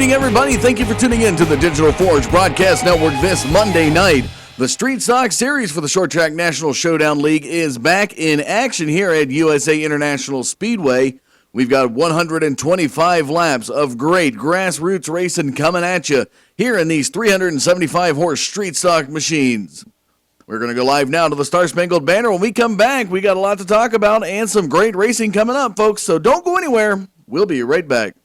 evening, everybody. Thank you for tuning in to the Digital Forge Broadcast Network this Monday night. The Street Stock Series for the Short Track National Showdown League is back in action here at USA International Speedway. We've got 125 laps of great grassroots racing coming at you here in these 375-horse street stock machines. We're going to go live now to the Star Spangled Banner. When we come back, we got a lot to talk about and some great racing coming up, folks, so don't go anywhere. We'll be right back.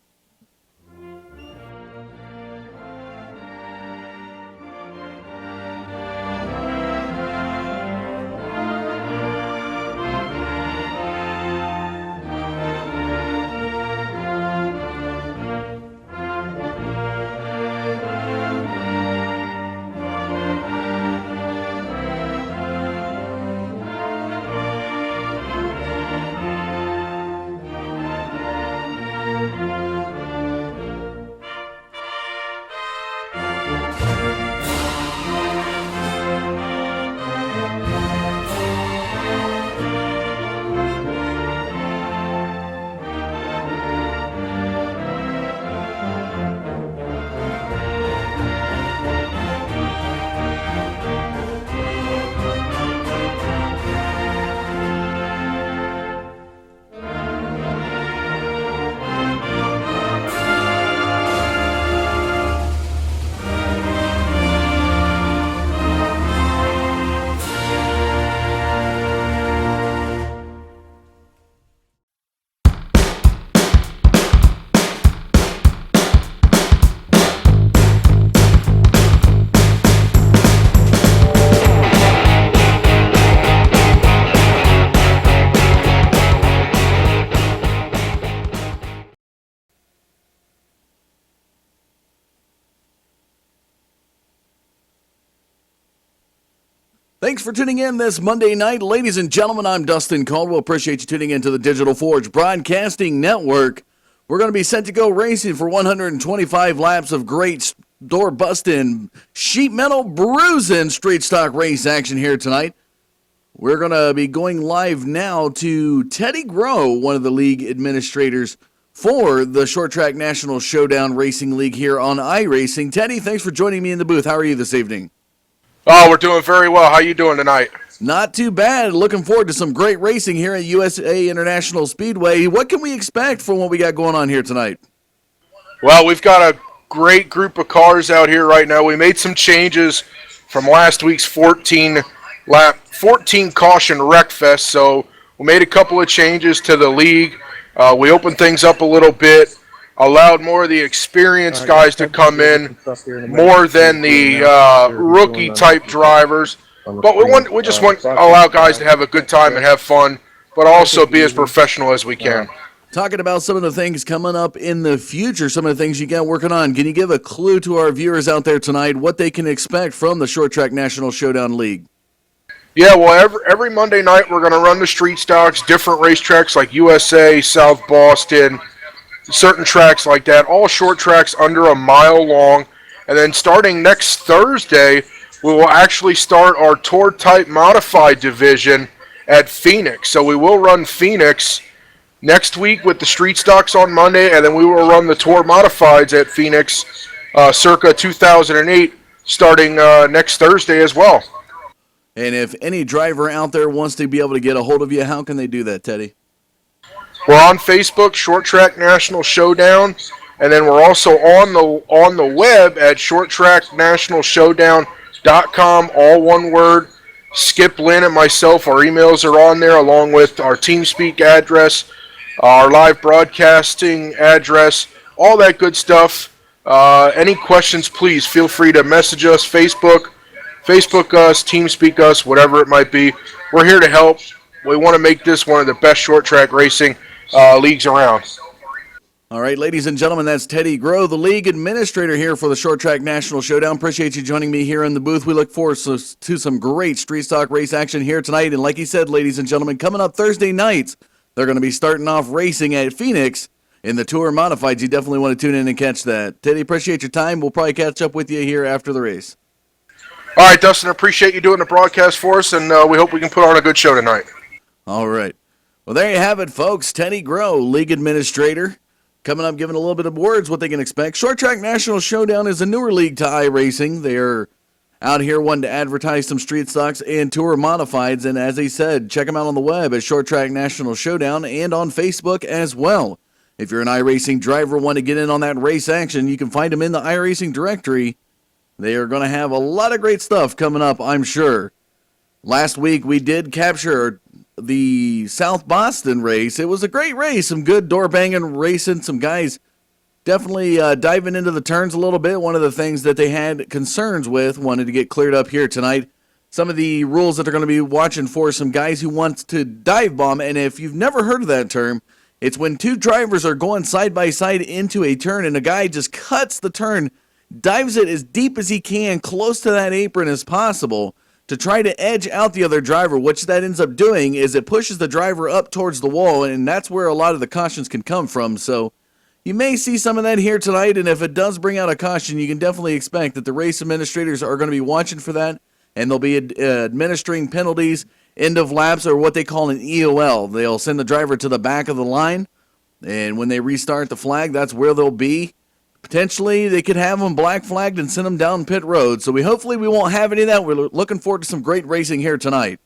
Thanks for tuning in this Monday night. Ladies and gentlemen, I'm Dustin Caldwell. Appreciate you tuning in to the Digital Forge Broadcasting Network. We're going to be set to go racing for 125 laps of great door-busting, sheet metal bruising street stock race action here tonight. We're going to be going live now to Teddy Grow, one of the league administrators for the Short Track National Showdown Racing League here on iRacing. Teddy, thanks for joining me in the booth. How are you this evening? Oh, we're doing very well. How you doing tonight? Not too bad. Looking forward to some great racing here at USA International Speedway. What can we expect from what we got going on here tonight? Well, we've got a great group of cars out here right now. We made some changes from last week's 14 caution wreck fest, so we made a couple of changes to the league. We opened things up a little bit, allowed more of the experienced guys to come in, more than the rookie-type drivers. But we just want to allow guys to have a good time and have fun, but also be as professional as we can. Talking about some of the things coming up in the future, some of the things you got working on, can you give a clue to our viewers out there tonight what they can expect from the Short Track National Showdown League? Yeah, well, every Monday night we're going to run the street stocks, different racetracks like USA, South Boston, certain tracks like that, all short tracks under a mile long. And then starting next Thursday, we will actually start our tour type modified division at Phoenix. So we will run Phoenix next week with the street stocks on Monday, and then we will run the tour modifieds at Phoenix circa 2008 starting next Thursday as well. And if any driver out there wants to be able to get a hold of you, how can they do that, Teddy? We're on Facebook, Short Track National Showdown, and then we're also on the web at shorttracknationalshowdown.com, all one word. Skip, Lynn, and myself, our emails are on there, along with our TeamSpeak address, our live broadcasting address, all that good stuff. Any questions, please feel free to message us, Facebook us, TeamSpeak us, whatever it might be. We're here to help. We want to make this one of the best short track racing leagues around. All right, ladies and gentlemen, that's Teddy Grow, the league administrator here for the Short Track National Showdown. Appreciate you joining me here in the booth. We look forward to some great street stock race action here tonight. And like he said, ladies and gentlemen, coming up Thursday nights, they're going to be starting off racing at Phoenix in the Tour Modifieds. You definitely want to tune in and catch that. Teddy, appreciate your time. We'll probably catch up with you here after the race. All right, Dustin, appreciate you doing the broadcast for us, and we hope we can put on a good show tonight. All right. Well, there you have it, folks. Teddy Grow, league administrator, Coming up, giving a little bit of words what they can expect. Short Track National Showdown is a newer league to iRacing. They're out here wanting to advertise some street stocks and tour modifieds. And as I said, check them out on the web at Short Track National Showdown and on Facebook as well. If you're an iRacing driver, want to get in on that race action, you can find them in the iRacing directory. They are going to have a lot of great stuff coming up, I'm sure. Last week, we did capture the South Boston race. It was a great race. Some good door-banging racing. Some guys definitely diving into the turns a little bit. One of the things that they had concerns with, wanted to get cleared up here tonight. Some of the rules that they're going to be watching for, some guys who want to dive bomb. And if you've never heard of that term, it's when two drivers are going side by side into a turn and a guy just cuts the turn, dives it as deep as he can, close to that apron as possible, to try to edge out the other driver. What that ends up doing is it pushes the driver up towards the wall, and that's where a lot of the cautions can come from. So you may see some of that here tonight, and if it does bring out a caution, you can definitely expect that the race administrators are going to be watching for that, and they'll be administering penalties, end of laps, or what they call an EOL. They'll send the driver to the back of the line, and when they restart the flag, that's where they'll be. Potentially, they could have them black flagged and send them down pit road. So hopefully we won't have any of that. We're looking forward to some great racing here tonight.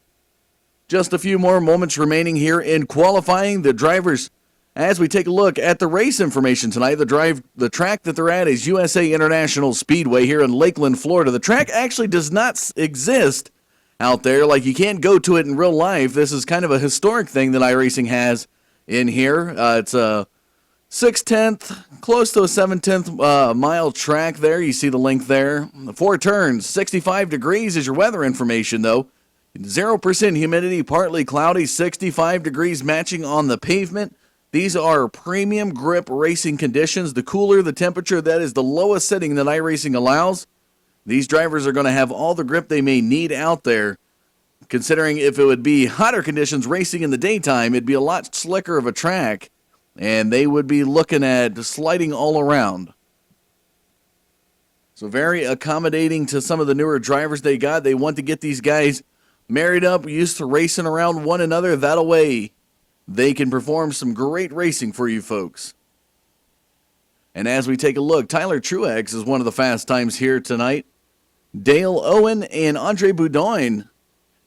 Just a few more moments remaining here in qualifying. The drivers, as we take a look at the race information tonight, the track that they're at is USA International Speedway here in Lakeland, Florida. The track actually does not exist out there. Like, you can't go to it in real life. This is kind of a historic thing that iRacing has in here. It's a 6/10, close to a 7/10 mile track there. You see the link there. 4 turns, 65 degrees is your weather information, though. 0% humidity, partly cloudy, 65 degrees matching on the pavement. These are premium grip racing conditions. The cooler the temperature, that is the lowest setting that iRacing allows. These drivers are going to have all the grip they may need out there. Considering if it would be hotter conditions racing in the daytime, it'd be a lot slicker of a track, and they would be looking at sliding all around. So very accommodating to some of the newer drivers they got. They want to get these guys married up, used to racing around one another. That way they can perform some great racing for you folks. And as we take a look, Tyler Truex is one of the fast times here tonight. Dale Owen and Andre Boudoin.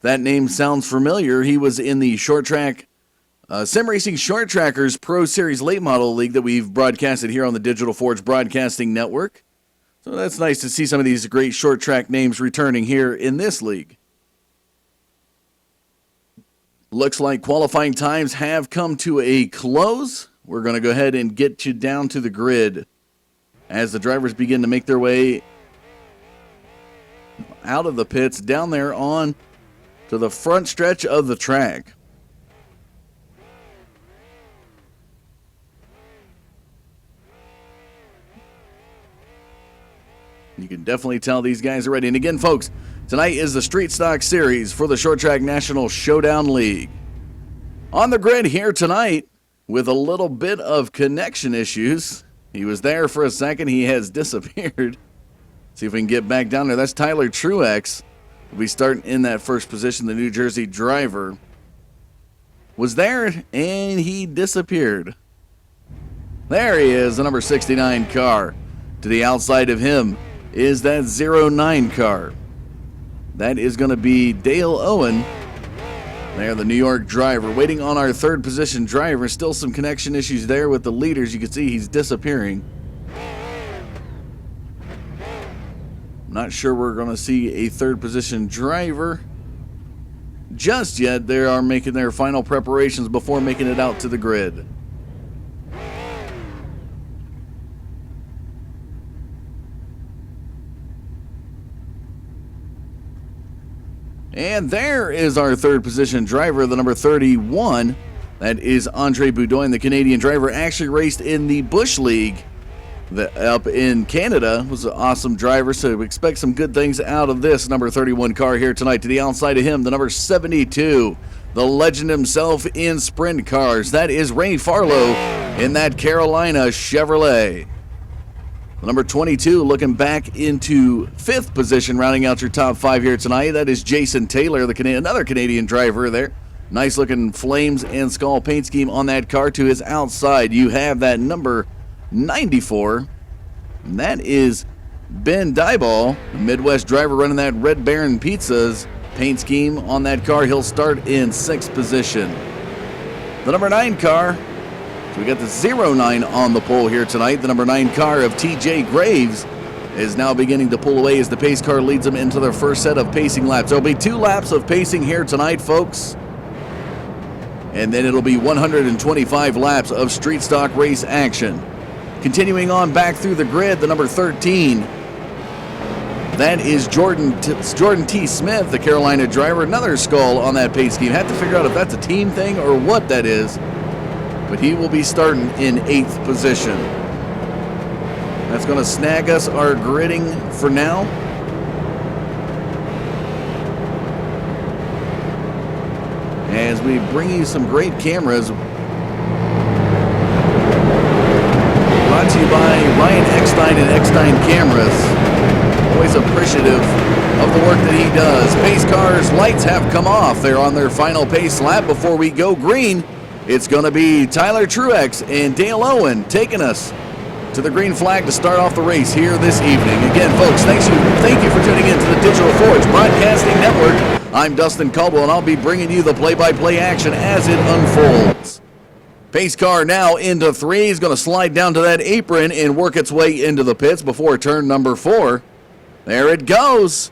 That name sounds familiar. He was in the short track Sim Racing Short Trackers Pro Series Late Model League that we've broadcasted here on the Digital Forge Broadcasting Network. So that's nice to see some of these great short track names returning here in this league. Looks like qualifying times have come to a close. We're going to go ahead and get you down to the grid as the drivers begin to make their way out of the pits down there on to the front stretch of the track. You can definitely tell these guys are ready. And again, folks, tonight is the Street Stock Series for the Short Track National Showdown League. On the grid here tonight with a little bit of connection issues. He was there for a second. He has disappeared. See if we can get back down there. That's Tyler Truex. We'll be starting in that first position. The New Jersey driver was there, and he disappeared. There he is, the number 69 car. To the outside of him is that 09 car. That is going to be Dale Owen. There, the New York driver. Waiting on our third position driver. Still some connection issues there with the leaders. You can see he's disappearing. Not sure we're going to see a third position driver just yet. They are making their final preparations before making it out to the grid. And there is our third position driver, the number 31. That is Andre Boudoin, the Canadian driver. Actually raced in the Busch League up in Canada. Was an awesome driver, so we expect some good things out of this number 31 car here tonight. To the outside of him, the number 72, the legend himself in sprint cars. That is Ray Farlow in that Carolina Chevrolet. Number 22, looking back into fifth position, rounding out your top five here tonight. That is Jason Taylor, another Canadian driver there. Nice looking flames and skull paint scheme on that car. To his outside, you have that number 94. And that is Ben Dyball, the Midwest driver running that Red Baron Pizzas paint scheme on that car. He'll start in 6th position. The number 9 car, so we got the 09 on the pole here tonight. The number 9 car of TJ Graves is now beginning to pull away as the pace car leads them into their first set of pacing laps. There'll be 2 laps of pacing here tonight, folks. And then it'll be 125 laps of street stock race action. Continuing on back through the grid, the number 13. That is Jordan T. Smith, the Carolina driver. Another skull on that pace scheme. Had to figure out if that's a team thing or what that is. But he will be starting in 8th position. That's going to snag us our gridding for now. As we bring you some great cameras. Brought to you by Ryan Eckstein and Eckstein Cameras. Always appreciative of the work that he does. Pace cars, lights have come off. They're on their final pace lap before we go green. It's going to be Tyler Truex and Dale Owen taking us to the green flag to start off the race here this evening. Again, folks, thank you for tuning in to the Digital Forge Broadcasting Network. I'm Dustin Caldwell, and I'll be bringing you the play-by-play action as it unfolds. Pace car now into 3. He's going to slide down to that apron and work its way into the pits before turn number 4. There it goes.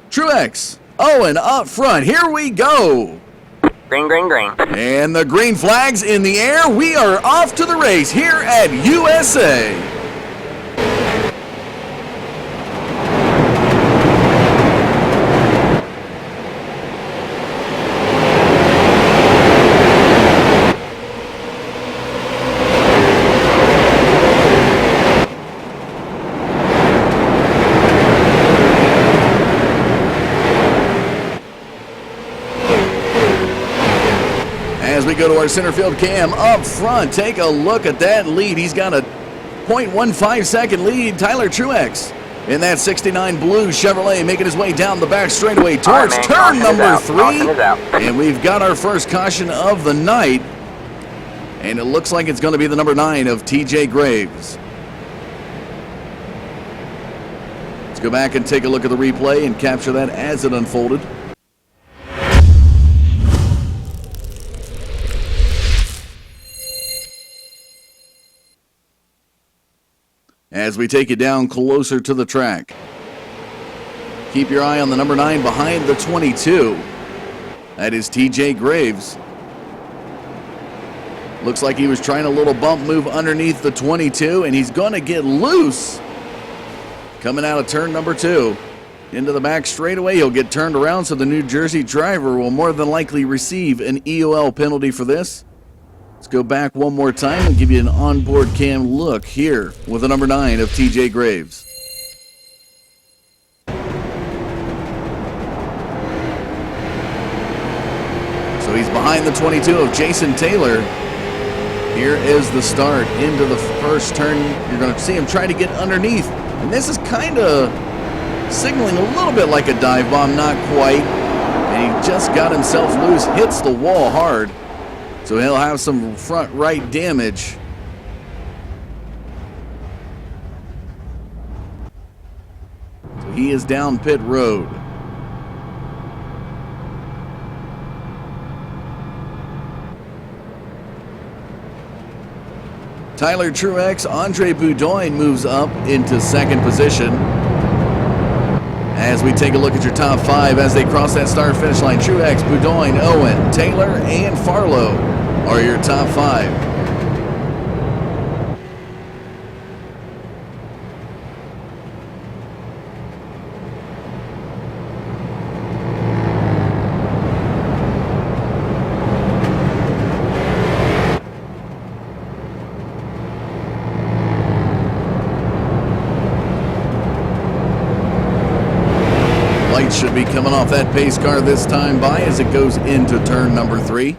Truex, Owen up front. Here we go. Green, green, green. And the green flag's in the air. We are off to the race here at USA. As we go to our center field cam up front, take a look at that lead. He's got a 0.15 second lead. Tyler Truex in that 69 blue Chevrolet making his way down the back straightaway towards turn number 3. And we've got our first caution of the night. And it looks like it's going to be the number 9 of TJ Graves. Let's go back and take a look at the replay and capture that as it unfolded. As we take it down closer to the track. Keep your eye on the number 9 behind the 22. That is TJ Graves. Looks like he was trying a little bump move underneath the 22, and he's going to get loose. Coming out of turn number 2. Into the back straightaway, he'll get turned around, so the New Jersey driver will more than likely receive an EOL penalty for this. Let's go back one more time and give you an onboard cam look here with the number 9 of TJ Graves. So he's behind the 22 of Jason Taylor. Here is the start into the first turn. You're going to see him try to get underneath. And this is kind of signaling a little bit like a dive bomb, not quite. And he just got himself loose, hits the wall hard. So he'll have some front right damage. So he is down pit road. Tyler Truex, Andre Boudoin moves up into second position. As we take a look at your top 5 as they cross that start-finish line, Truex, Boudoin, Owen, Taylor, and Farlow are your top 5. Should be coming off that pace car this time by as it goes into turn number 3.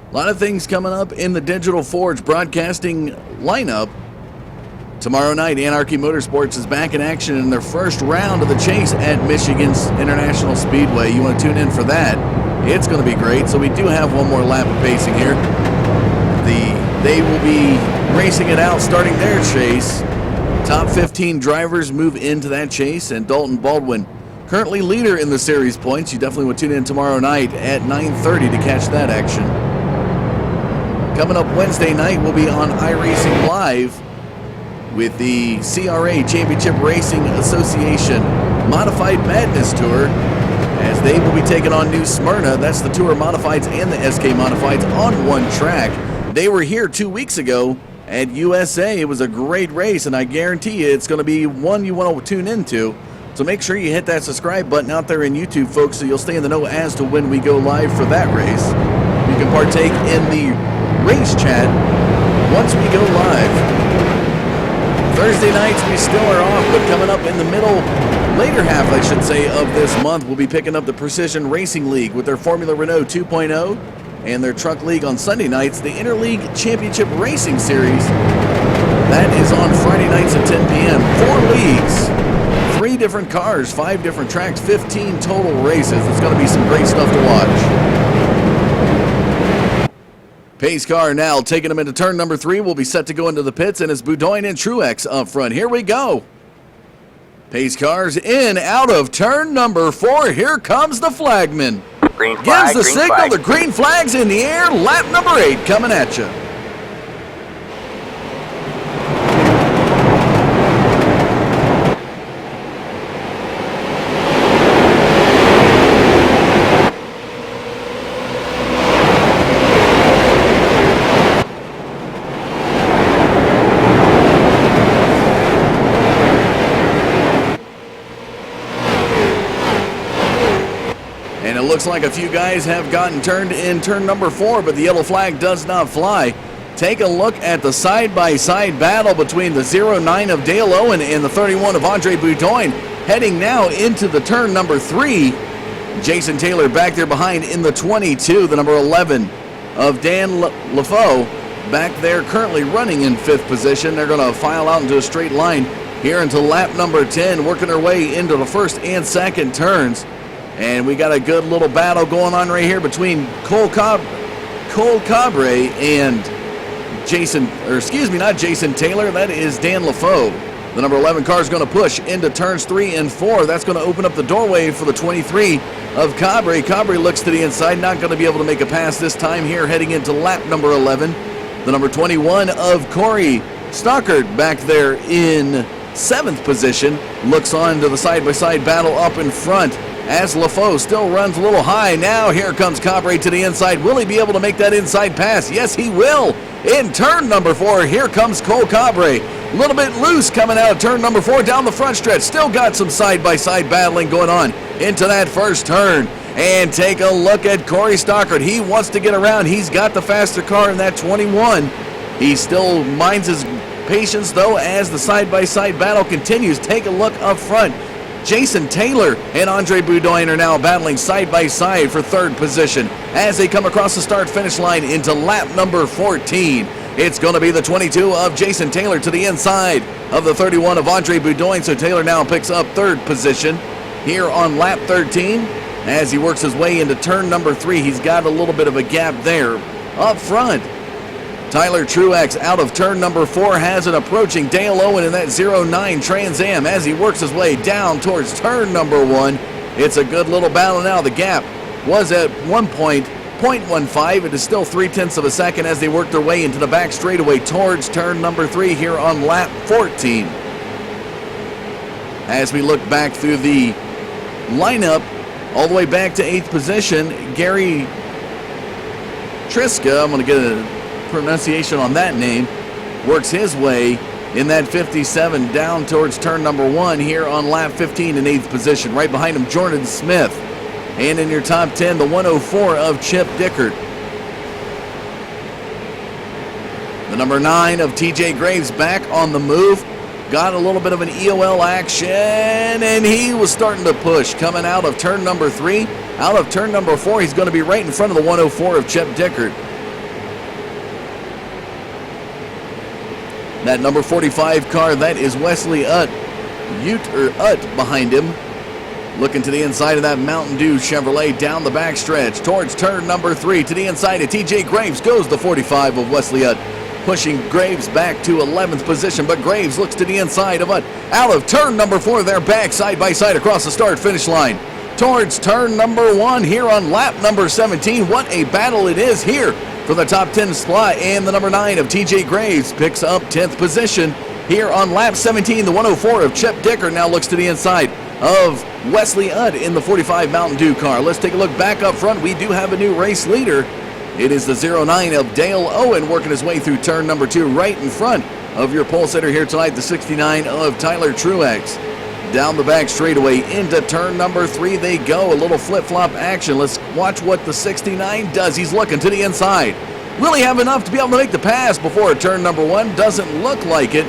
A lot of things coming up in the Digital Forge broadcasting lineup. Tomorrow night, Anarchy Motorsports is back in action in their first round of the chase at Michigan's International Speedway. You want to tune in for that. It's going to be great. So we do have one more lap of pacing here. They will be racing it out, starting their chase. Top 15 drivers move into that chase, and Dalton Baldwin, currently leader in the series points. You definitely will tune in tomorrow night at 9:30 to catch that action. Coming up Wednesday night, we'll be on iRacing Live with the CRA Championship Racing Association Modified Madness Tour, as they will be taking on New Smyrna. That's the Tour Modifieds and the SK Modifieds on one track. They were here 2 weeks ago at USA. It was a great race, and I guarantee you it's going to be one you want to tune into. So make sure you hit that subscribe button out there in YouTube, folks, so you'll stay in the know as to when we go live for that race. You can partake in the race chat once we go live. Thursday nights we still are off, but coming up in the later half, I should say, of this month, we'll be picking up the Precision Racing League with their Formula Renault 2.0 and their Truck League on Sunday nights. The Interleague Championship Racing Series, that is on Friday nights at 10 p.m. 4 leagues, 3 different cars, 5 different tracks, 15 total races. It's going to be some great stuff to watch. Pace car now taking them into turn number 3. Will be set to go into the pits, and it's Boudoin and Truex up front. Here we go. Pace cars in, out of turn number 4. Here comes the flagman. Green flag, Gives the green signal. flag. The green flag's in the air. Lap number 8 coming at you. Looks like a few guys have gotten turned in turn number 4, but the yellow flag does not fly. Take a look at the side-by-side battle between the 09 of Dale Owen and the 31 of Andre Boudoin, heading now into the turn number 3. Jason Taylor back there behind in the 22, the number 11 of Dan LaFoe, back there currently running in 5th position. They're going to file out into a straight line here until lap number 10, working their way into the first and second turns. And we got a good little battle going on right here between Cole Cabre and not Jason Taylor. That is Dan LaFoe. The number 11 car is going to push into turns 3 and 4. That's going to open up the doorway for the 23 of Cabre. Cabre looks to the inside, not going to be able to make a pass this time here, heading into lap number 11. The number 21 of Corey Stockard back there in 7th position looks on to the side-by-side battle up in front, as LaFoe still runs a little high. Now here comes Cabre to the inside. Will he be able to make that inside pass? Yes, he will. In turn number 4, here comes Cole Cabre. A little bit loose coming out of turn number 4 down the front stretch. Still got some side-by-side battling going on into that first turn. And take a look at Corey Stockard. He wants to get around. He's got the faster car in that 21. He still minds his patience, though, as the side-by-side battle continues. Take a look up front. Jason Taylor and Andre Boudoin are now battling side-by-side for 3rd position as they come across the start-finish line into lap number 14. It's going to be the 22 of Jason Taylor to the inside of the 31 of Andre Boudoin, so Taylor now picks up 3rd position here on lap 13 as he works his way into turn number 3. He's got a little bit of a gap there up front. Tyler Truex out of turn number 4 has it approaching Dale Owen in that 09 Trans Am as he works his way down towards turn number 1. It's a good little battle now. The gap was at one point 0.15. It is still 0.3 of a second as they work their way into the back straightaway towards turn number 3 here on lap 14. As we look back through the lineup, all the way back to 8th position, Gary Triska, I'm going to get a pronunciation on that name, works his way in that 57 down towards turn number 1 here on lap 15 in 8th position. Right behind him, Jordan Smith. And in your top 10, the 104 of Chip Dickert. The number 9 of TJ Graves back on the move. Got a little bit of an EOL action, and he was starting to push coming out of turn number 3. Out of turn number 4, he's going to be right in front of the 104 of Chip Dickert. That number 45 car, that is Wesley Utt behind him. Looking to the inside of that Mountain Dew Chevrolet down the backstretch towards turn number 3. To the inside of TJ Graves goes the 45 of Wesley Utt. pushing Graves back to 11th position, but Graves looks to the inside of it. Out of turn number 4, they're back side by side across the start-finish line. Towards turn number 1 here on lap number 17. What a battle it is here for the top 10 spot, and the number 9 of TJ Graves picks up 10th position here on lap 17. The 104 of Chip Dicker now looks to the inside of Wesley Udd in the 45 Mountain Dew car. Let's take a look back up front. We do have a new race leader. It is the 09 of Dale Owen working his way through turn number 2 right in front of your pole sitter here tonight, the 69 of Tyler Truex. Down the back straightaway into turn number 3 they go. A little flip-flop action. Let's watch what the 69 does. He's looking to the inside. Will he have enough to be able to make the pass before turn number 1? Doesn't look like it.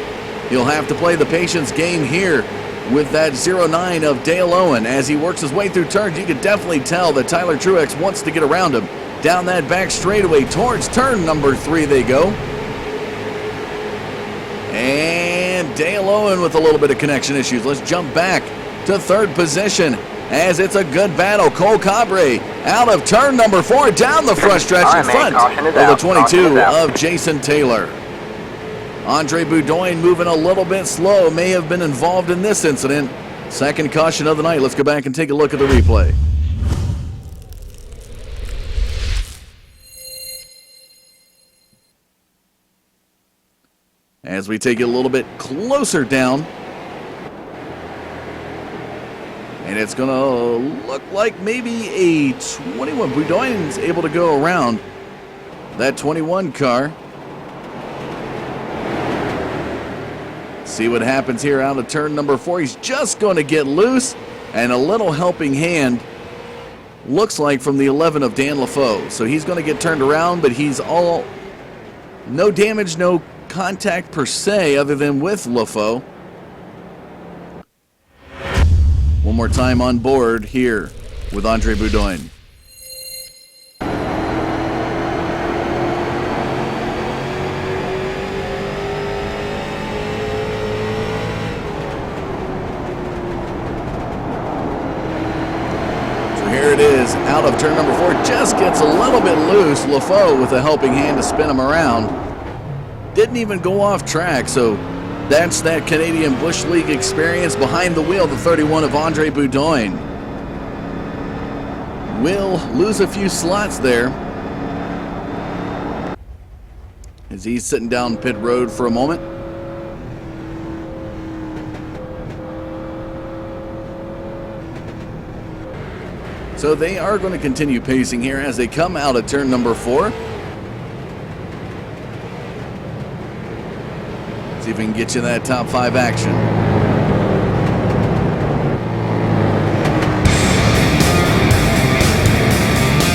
He'll have to play the patience game here with that 09 of Dale Owen. As he works his way through turns, you can definitely tell that Tyler Truex wants to get around him. Down that back straightaway towards turn number 3 they go. And Dale Owen with a little bit of connection issues. Let's jump back to 3rd position as it's a good battle. Cole Cabre out of turn number 4 down the front stretch in front of the 22 of Jason Taylor. Andre Boudoin moving a little bit slow, may have been involved in this incident. Second caution of the night. Let's go back and take a look at the replay. As we take it a little bit closer down. And it's going to look like maybe a 21. Boudoin's able to go around that 21 car. See what happens here out of turn number 4. He's just going to get loose, and a little helping hand looks like from the 11 of Dan LaFoe. So he's going to get turned around, but he's all no damage, no contact per se other than with LaFoe. One more time on board here with Andre Boudoin. Here it is, out of turn number 4, just gets a little bit loose. LaFoe with a helping hand to spin him around. Didn't even go off track, so that's that Canadian Bush League experience. Behind the wheel, the 31 of Andre Boudoin will lose a few slots there as he's sitting down pit road for a moment. So they are going to continue pacing here as they come out of turn number 4. See if we can get you that top 5 action.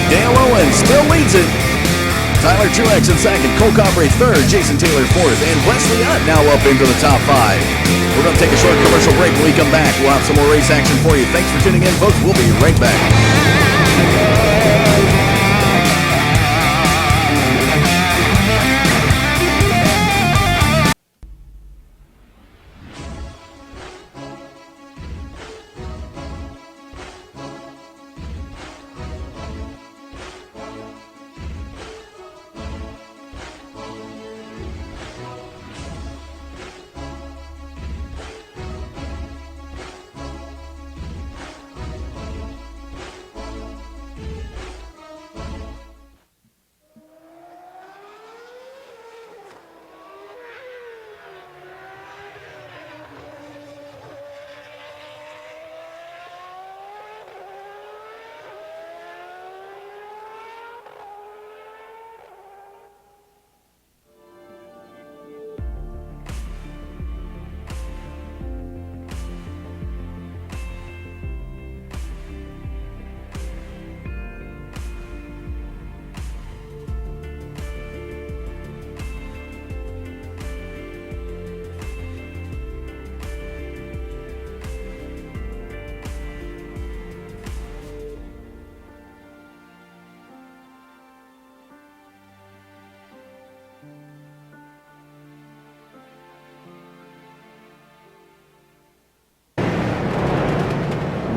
Dale Owen still leads it. Tyler Truex in 2nd, Cole Cabre 3rd, Jason Taylor 4th, and Wesley Udd now up into the top 5. We're going to take a short commercial break. When we come back, we'll have some more race action for you. Thanks for tuning in, folks. We'll be right back.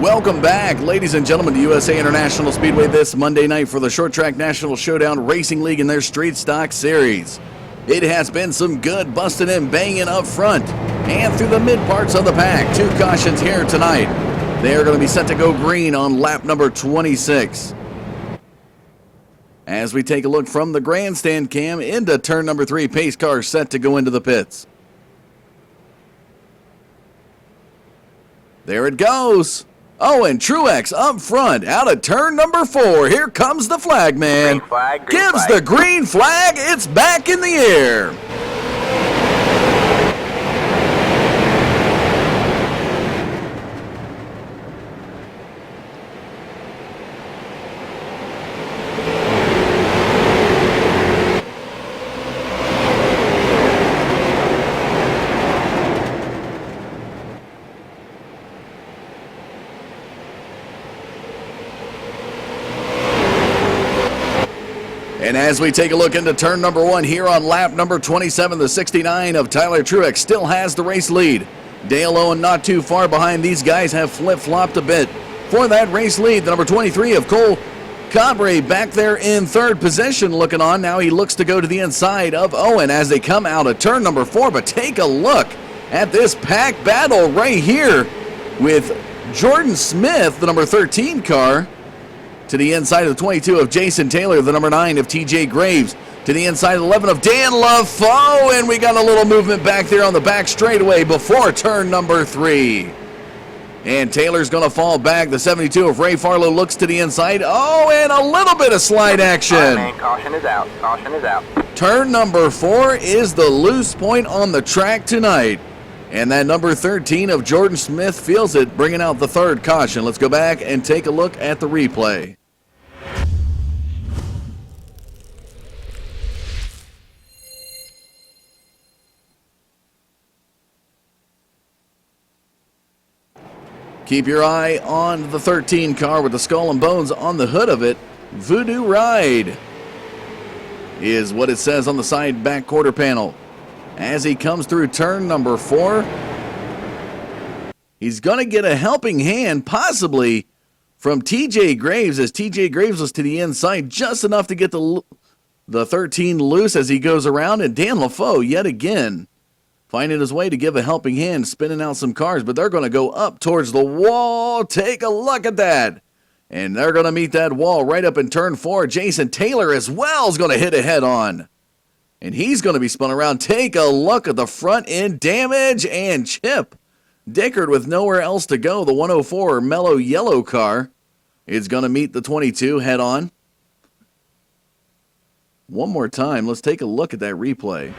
Welcome back, ladies and gentlemen, to USA International Speedway this Monday night for the Short Track National Showdown Racing League in their Street Stock Series. It has been some good busting and banging up front and through the mid parts of the pack. 2 cautions here tonight. They are going to be set to go green on lap number 26. As we take a look from the grandstand cam into turn number 3, pace car set to go into the pits. There it goes. Oh, and Truex up front out of turn number 4. Here comes the flag man. Green flag, Gives flag. the green flag. It's back in the air. And as we take a look into turn number 1 here on lap number 27, the 69 of Tyler Truex still has the race lead. Dale Owen not too far behind. These guys have flip-flopped a bit for that race lead. The number 23 of Cole Cabre back there in 3rd position looking on. Now he looks to go to the inside of Owen as they come out of turn number 4. But take a look at this pack battle right here with Jordan Smith, the number 13 car, to the inside of the 22 of Jason Taylor, the number 9 of TJ Graves, to the inside of the 11 of Dan LaFoe, and we got a little movement back there on the back straightaway before turn number 3. And Taylor's going to fall back. The 72 of Ray Farlow looks to the inside. Oh, and a little bit of slide action. All right, man, caution is out. Caution is out. Turn number 4 is the loose point on the track tonight. And that number 13 of Jordan Smith feels it, bringing out the 3rd caution. Let's go back and take a look at the replay. Keep your eye on the 13 car with the skull and bones on the hood of it. Voodoo Ride is what it says on the side back quarter panel. As he comes through turn number 4, he's going to get a helping hand, possibly from TJ Graves, as TJ Graves was to the inside just enough to get the 13 loose as he goes around. And Dan LaFoe, yet again, finding his way to give a helping hand, spinning out some cars, but they're going to go up towards the wall. Take a look at that. And they're going to meet that wall right up in turn 4. Jason Taylor as well is going to hit a head-on. And he's going to be spun around. Take a look at the front end damage and Chip Dickard with nowhere else to go. The 104 mellow yellow car is going to meet the 22 head on. One more time, let's take a look at that replay.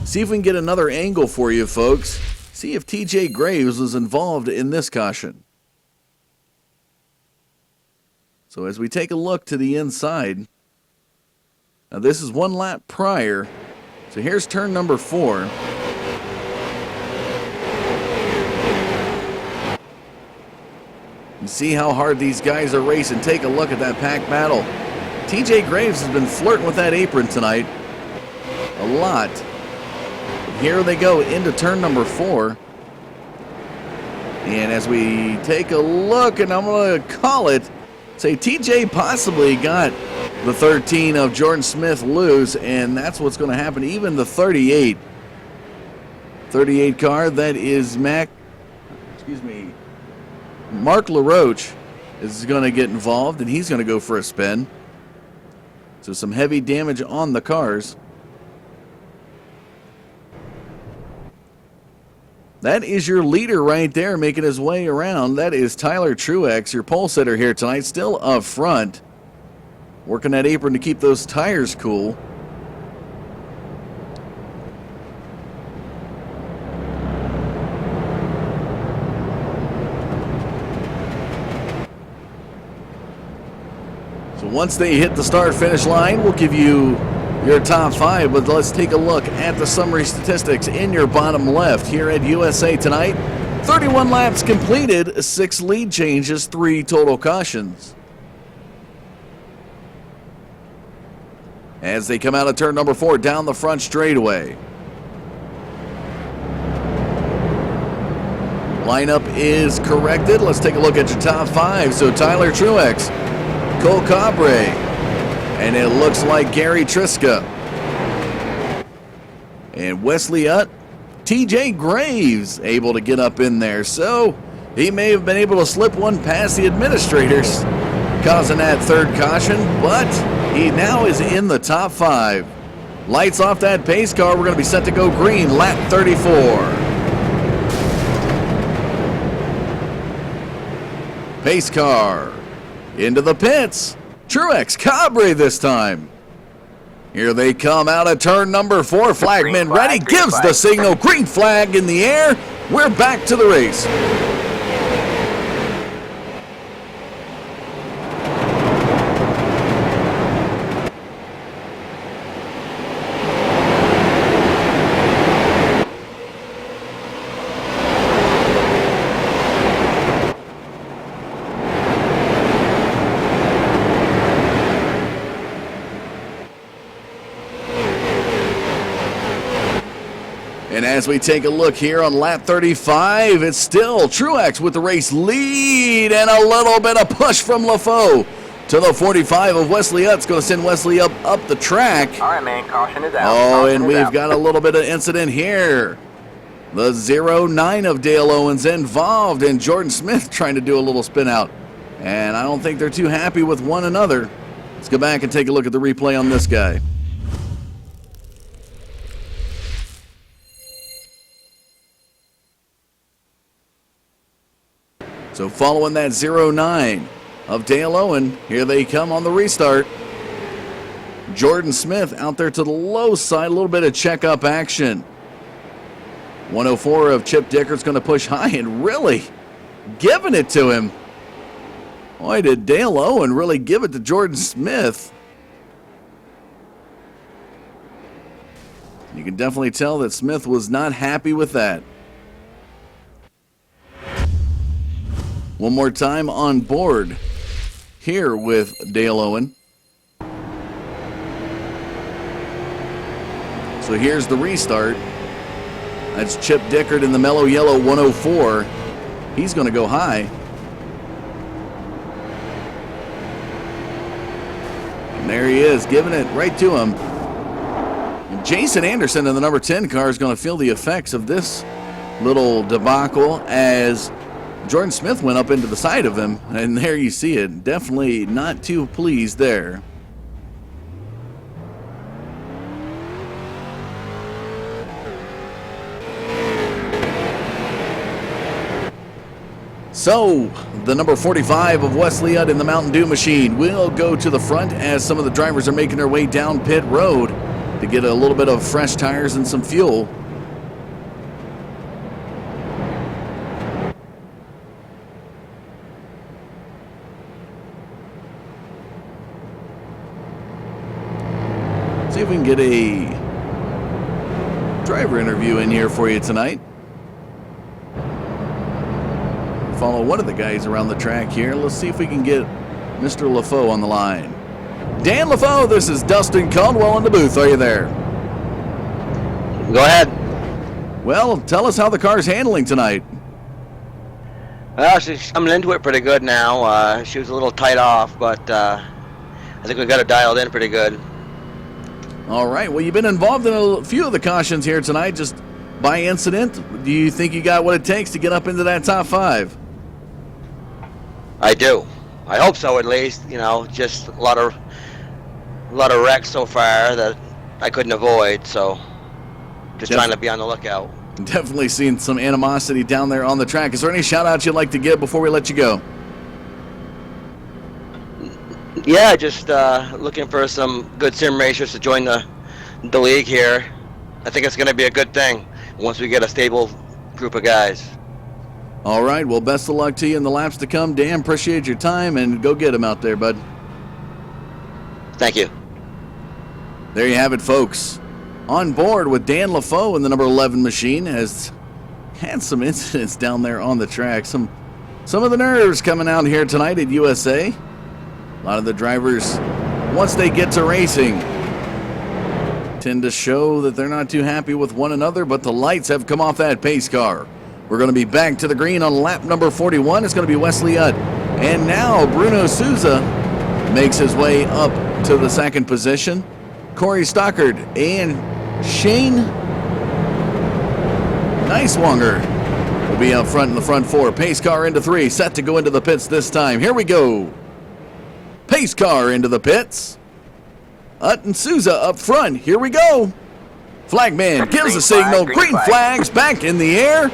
See if we can get another angle for you, folks. See if TJ Graves was involved in this caution. So as we take a look to the inside, now this is 1 lap prior. So here's turn number 4. You see how hard these guys are racing. Take a look at that pack battle. TJ Graves has been flirting with that apron tonight a lot. Here they go into turn number 4. And as we take a look, and I'm going to call it, say TJ possibly got the 13 of Jordan Smith loose, and that's what's going to happen. Even the 38 car, that is Mark LaRoche is going to get involved, and he's going to go for a spin. So some heavy damage on the cars. That is your leader right there making his way around. That is Tyler Truex, your pole sitter here tonight, still up front. Working that apron to keep those tires cool. So once they hit the start-finish line, we'll give you your top 5, but let's take a look at the summary statistics in your bottom left here at USA tonight. 31 laps completed, 6 lead changes, 3 total cautions. As they come out of turn number 4 down the front straightaway. Lineup is corrected. Let's take a look at your top 5. So Tyler Truex, Cole Cabre, and it looks like Gary Triska. And Wesley Utt, TJ Graves able to get up in there. So he may have been able to slip one past the administrators, causing that third caution, but he now is in the top 5. Lights off that pace car. We're going to be set to go green, lap 34. Pace car into the pits. Truex Cabre this time. Here they come out of turn number 4. Flagman ready, gives the signal. Green flag in the air. We're back to the race. And as we take a look here on lap 35, it's still Truex with the race lead and a little bit of push from LaFoe to the 45 of Wesley Utt. It's going to send Wesley up the track. All right, man. Caution is out. Oh, Caution and is we've out. got a little bit of incident here. The 09 of Dale Owens involved, and Jordan Smith trying to do a little spin out. And I don't think they're too happy with one another. Let's go back and take a look at the replay on this guy. So following that 09 of Dale Owen, here they come on the restart. Jordan Smith out there to the low side, a little bit of check-up action. 104 of Chip Dickert's going to push high and really giving it to him. Boy, did Dale Owen really give it to Jordan Smith. You can definitely tell that Smith was not happy with that. One more time on board here with Dale Owen. So here's the restart. That's Chip Dickert in the mellow yellow 104. He's going to go high. And there he is, giving it right to him. And Jason Anderson in the number 10 car is going to feel the effects of this little debacle as Jordan Smith went up into the side of him, and there you see it. Definitely not too pleased there. So, the number 45 of Wesley Utt in the Mountain Dew machine will go to the front as some of the drivers are making their way down pit road to get a little bit of fresh tires and some fuel. See if we can get a driver interview in here for you tonight. Follow one of the guys around the track here. Let's see if we can get Mr. LaFoe on the line. Dan LaFoe, this is Dustin Caldwell in the booth. Are you there? Go ahead. Well, tell us how the car's handling tonight. Well, she's coming into it pretty good now. She was a little tight off, but I think we got her dialed in pretty good. All right. Well, you've been involved in a few of the cautions here tonight, just by incident. Do you think you got what it takes to get up into that top 5? I do. I hope so, at least. You know, just a lot of wrecks so far that I couldn't avoid. So, just trying to be on the lookout. Definitely seen some animosity down there on the track. Is there any shout-outs you'd like to give before we let you go? Yeah, just looking for some good sim racers to join the league here. I think it's going to be a good thing once we get a stable group of guys. All right. Well, best of luck to you in the laps to come. Dan, appreciate your time, and go get them out there, bud. Thank you. There you have it, folks. On board with Dan LaFoe in the number 11 machine has had some incidents down there on the track. Some of the nerves coming out here tonight at USA. A lot of the drivers, once they get to racing, tend to show that they're not too happy with one another, but the lights have come off that pace car. We're going to be back to the green on lap number 41. It's going to be Wesley Utt. And now Bruno Souza makes his way up to the second position. Corey Stockard and Shane Niswanger will be out front in the front 4. Pace car into 3, set to go into the pits this time. Here we go. Pace car into the pits. Utt and Souza up front. Here we go. Flagman gives a signal. Green flags back in the air.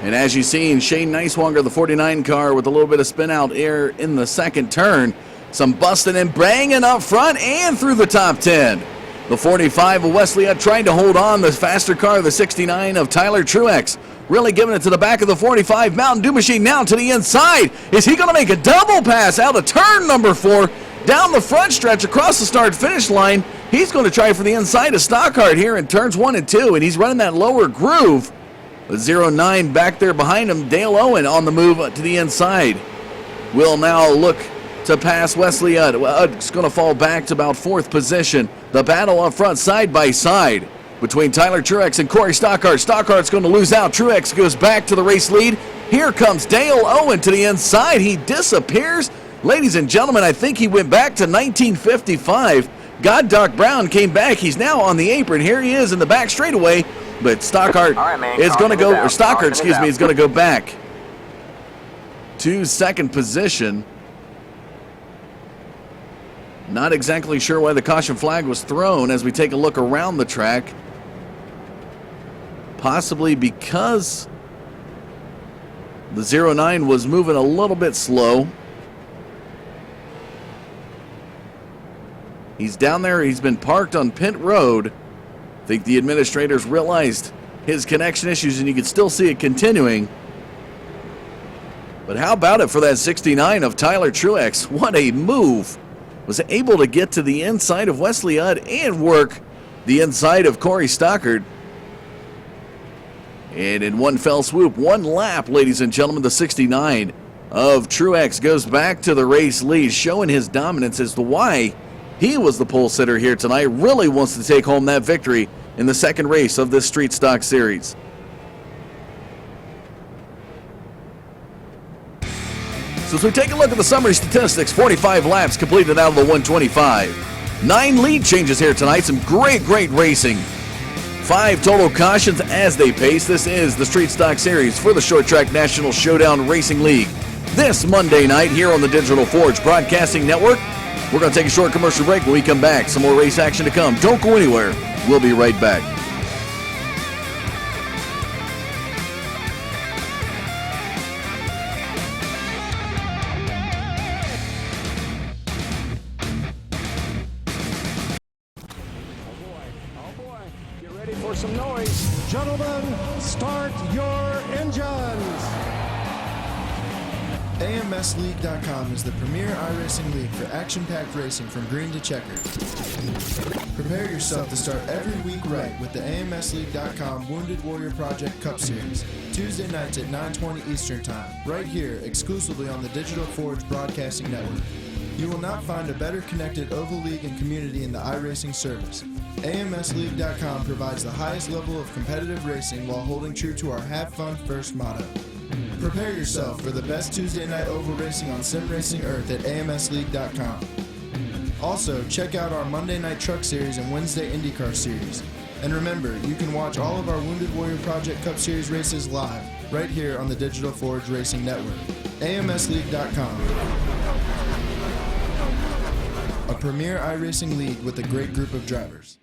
And as you've seen, Shane Niswanger, the 49 car, with a little bit of spin out air in the second turn. Some busting and banging up front and through the top 10. The 45 of Wesley trying to hold on. The faster car, the 69 of Tyler Truex, really giving it to the back of the 45. Mountain Dew Machine now to the inside. Is he going to make a double pass out of turn number 4? Down the front stretch across the start-finish line. He's going to try for the inside of Stockhart here in turns 1 and 2, and he's running that lower groove. The 09 back there behind him, Dale Owen on the move to the inside. Will now look to pass Wesley Udd. Udd's going to fall back to about 4th position. The battle up front side by side between Tyler Truex and Corey Stockhart. Stockhart's going to lose out. Truex goes back to the race lead. Here comes Dale Owen to the inside. He disappears. Ladies and gentlemen, I think he went back to 1955. God Doc Brown came back. He's now on the apron. Here he is in the back straightaway. But Stockhart is going to go, or Stockhart, excuse me, is going to go back to 2nd position. Not exactly sure why the caution flag was thrown as we take a look around the track. Possibly because the 09 was moving a little bit slow. He's down there. He's been parked on pit road. I think the administrators realized his connection issues, and you can still see it continuing. But how about it for that 69 of Tyler Truex? What a move. Was able to get to the inside of Wesley Udd and work the inside of Corey Stockhart. And in one fell swoop, one lap, ladies and gentlemen, the 69 of Truex goes back to the race lead, showing his dominance as to why he was the pole sitter here tonight. Really wants to take home that victory in the second race of this Street Stock Series. So as we take a look at the summary statistics, 45 laps completed out of the 125. 9 lead changes here tonight. Some great racing. 5 total cautions as they pace. This is the Street Stock Series for the Short Track National Showdown Racing League. This Monday night here on the Digital Forge Broadcasting Network. We're going to take a short commercial break. When we come back, some more race action to come. Don't go anywhere. We'll be right back. Oh boy, get ready for some noise. Gentlemen, start your engines. AMSLeague.com is the premier iRacing league for action-packed racing from green to checkered. Prepare yourself to start every week right with the AMSLeague.com Wounded Warrior Project Cup Series, Tuesday nights at 9:20 Eastern Time, right here exclusively on the Digital Forge Broadcasting Network. You will not find a better connected oval league and community in the iRacing service. AMSLeague.com provides the highest level of competitive racing while holding true to our Have Fun First motto. Prepare yourself for the best Tuesday night oval racing on Sim Racing Earth at AMSLeague.com. Also, check out our Monday Night Truck Series and Wednesday IndyCar Series. And remember, you can watch all of our Wounded Warrior Project Cup Series races live, right here on the Digital Forge Racing Network. AMSLeague.com. A premier iRacing league with a great group of drivers.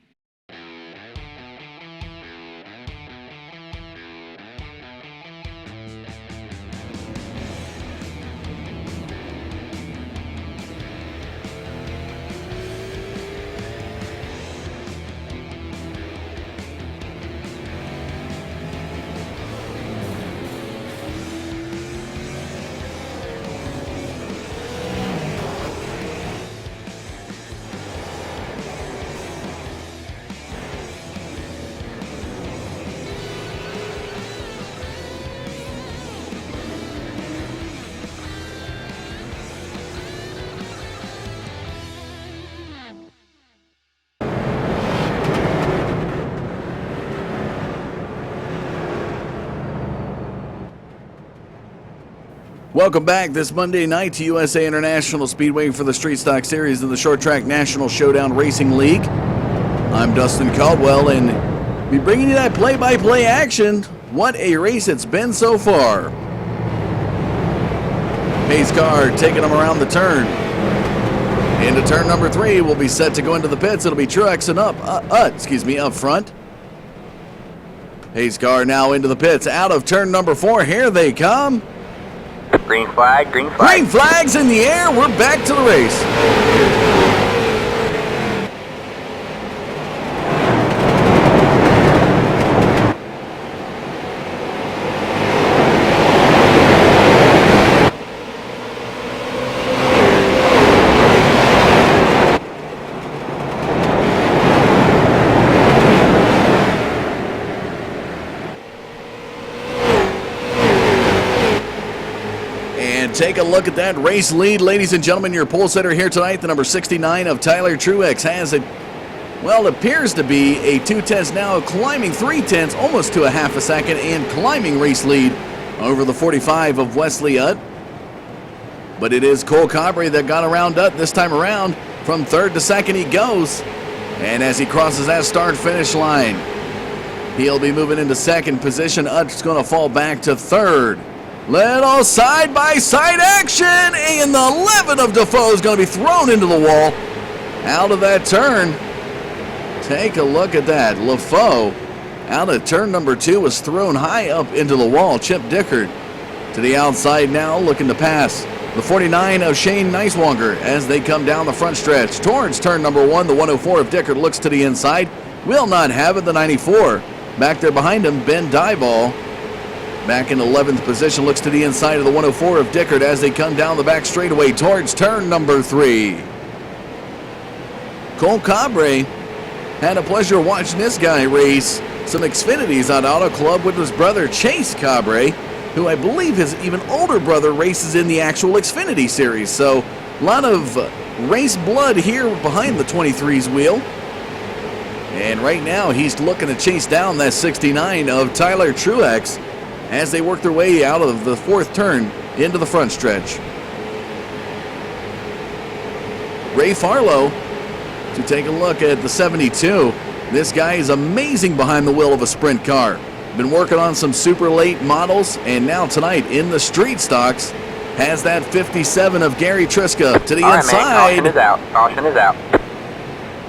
Welcome back this Monday night to USA International Speedway for the Street Stock Series in the Short Track National Showdown Racing League. I'm Dustin Caldwell, and be bringing you that play-by-play action. What a race it's been so far. Pace car taking them around the turn. Into turn number 3, we'll be set to go into the pits. It'll be Truex and up front. Pace car now into the pits. Out of turn number 4, here they come. Green flag, green flag. Green flags in the air. We're back to the race. Take a look at that race lead, ladies and gentlemen. Your pole sitter here tonight, the number 69 of Tyler Truex, has it, well, it appears to be a 2/10 now, climbing 3/10, almost to a half a second, and climbing race lead over the 45 of Wesley Utt. But it is Cole Cabre that got around Utt this time around. From third to second he goes, and as he crosses that start-finish line, he'll be moving into second position. Utt's going to fall back to third. Little side-by-side action, and the 11 of Defoe is going to be thrown into the wall out of that turn. Take a look at that. LaFoe out of turn number 2 was thrown high up into the wall. Chip Dickert to the outside now, looking to pass the 49 of Shane Neiswanger as they come down the front stretch towards turn number 1. The 104 of Dickert looks to the inside, will not have it. The 94 back there behind him, Ben Dieball, back in 11th position, looks to the inside of the 104 of Dickert as they come down the back straightaway towards turn number 3. Cole Cabre had a pleasure watching this guy race some Xfinities on Auto Club with his brother Chase Cabre, who I believe his even older brother races in the actual Xfinity series. So a lot of race blood here behind the 23's wheel. And right now he's looking to chase down that 69 of Tyler Truex as they work their way out of the 4th turn into the front stretch. Ray Farlow to take a look at the 72. This guy is amazing behind the wheel of a sprint car. Been working on some super late models, and now tonight in the street stocks has that 57 of Gary Triska to the All right, inside. man, caution is out. Caution is out.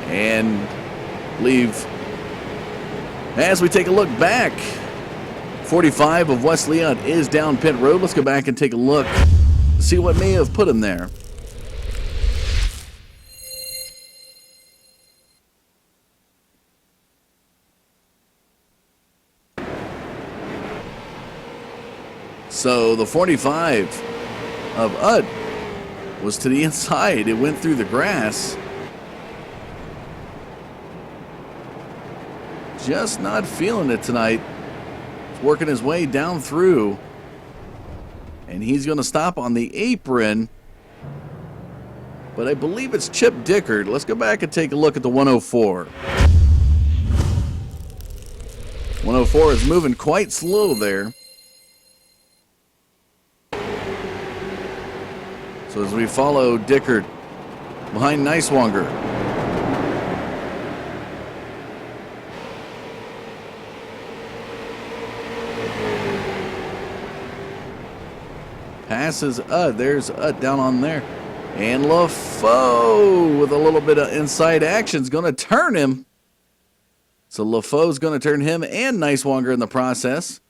And leave as we take a look back. 45 of Wesley Utt is down pit road. Let's go back and take a look, see what may have put him there. So the 45 of Utt was to the inside. It went through the grass. Just not feeling it tonight. Working his way down through, and he's going to stop on the apron, but I believe it's Chip Dickert. Let's go back and take a look at the 104. 104 is moving quite slow there. So as we follow Dickert behind Neiswanger. Passes there's down on there. And LaFoe with a little bit of inside action is going to turn him. So LaFoe's going to turn him and Neiswanger in the process.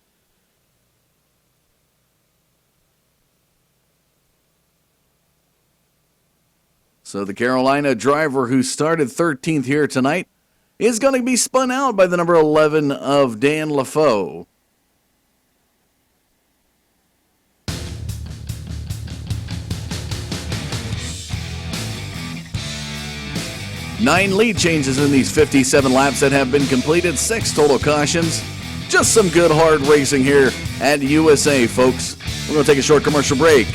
So the Carolina driver who started 13th here tonight is going to be spun out by the number 11 of Dan LaFoe. Nine lead changes in these 57 laps that have been completed, 6 total cautions. Just some good hard racing here at USA, folks. We're going to take a short commercial break.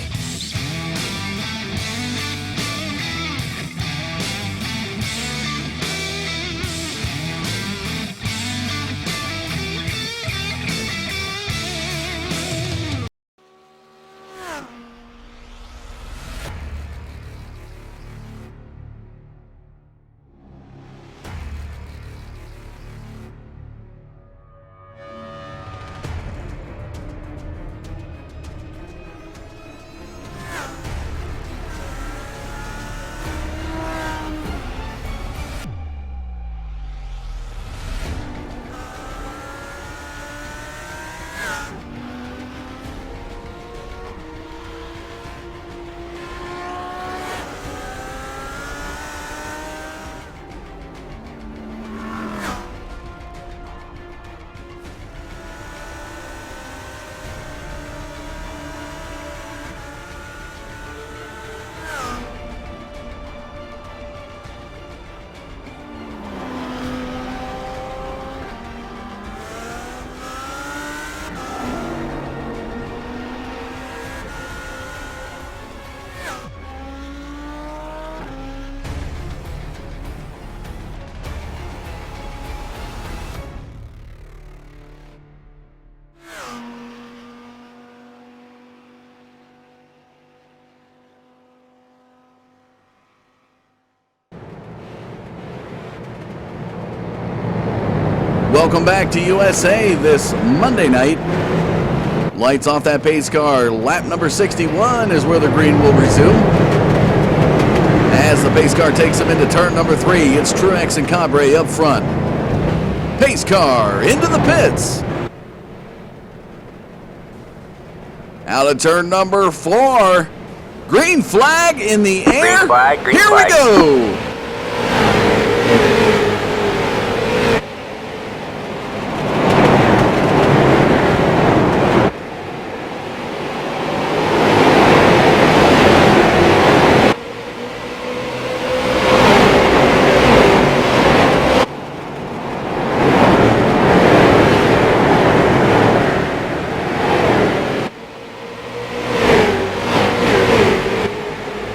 Welcome back to USA this Monday night. Lights off that pace car. Lap number 61 is where the green will resume. As the pace car takes him into turn number 3, it's Truex and Cabre up front. Pace car into the pits. Out of turn number 4. Green flag in the air. Green flag, green Here flag. we go.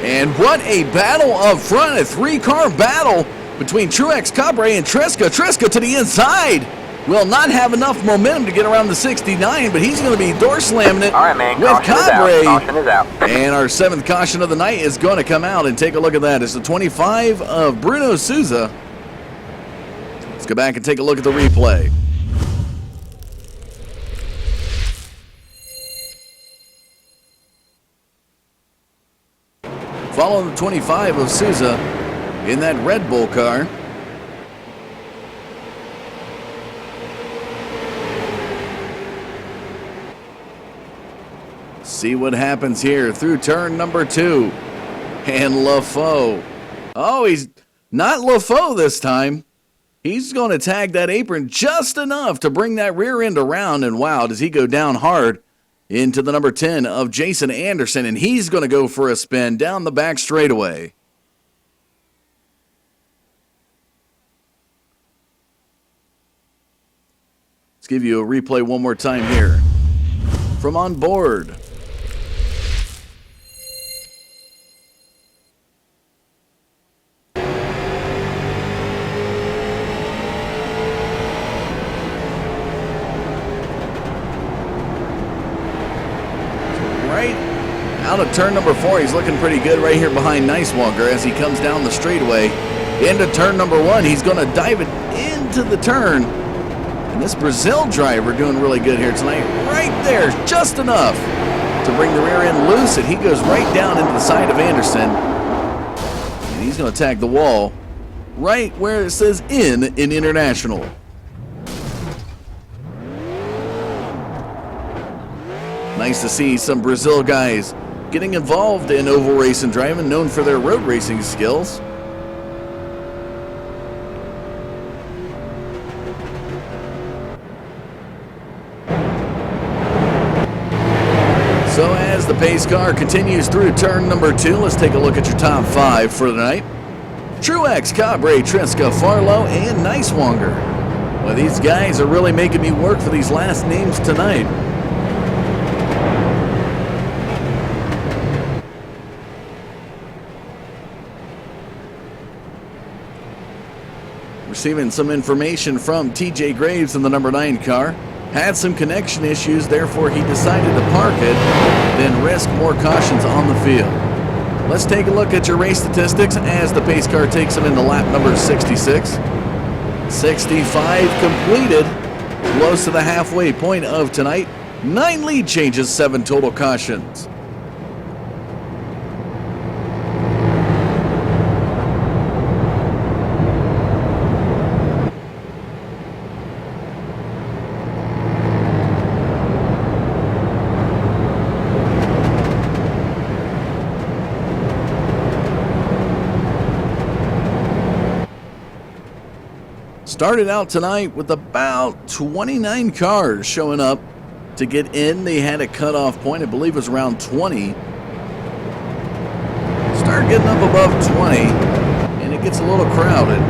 And what a battle up front, a 3-car battle between Truex, Cabre, and Trisca. Trisca to the inside will not have enough momentum to get around the 69, but he's going to be door slamming it All right, man. with Caution is out. Cabre. Caution is out. And our 7th caution of the night is going to come out, and take a look at that. It's the 25 of Bruno Souza. Let's go back and take a look at the replay. Following the 25 of Souza in that Red Bull car. See what happens here through turn number 2. And LaFoe. Oh, he's not LaFoe this time. He's going to tag that apron just enough to bring that rear end around. And wow, does he go down hard into the number 10 of Jason Anderson, and he's going to go for a spin down the back straightaway. Let's give you a replay one more time here from on board. Out of turn number 4, he's looking pretty good right here behind Nicewalker as he comes down the straightaway. Into turn number 1, he's going to dive it into the turn. And this Brazil driver doing really good here tonight. Right there, just enough to bring the rear end loose, and he goes right down into the side of Anderson. And he's going to tag the wall right where it says in International. Nice to see some Brazil guys getting involved in oval racing driving, known for their road racing skills. So as the pace car continues through turn number 2, let's take a look at your top 5 for the night. Truex, Cabre, Trisca, Farlow, and Nicewalker. Well, these guys are really making me work for these last names tonight. Receiving some information from TJ Graves in the number 9 car. Had some connection issues, therefore he decided to park it, then risk more cautions on the field. Let's take a look at your race statistics as the pace car takes him into lap number 66. 65 completed, close to the halfway point of tonight. 9 lead changes, 7 total cautions. Started out tonight with about 29 cars showing up to get in. They had a cutoff point, I believe it was around 20. Start getting up above 20, and it gets a little crowded.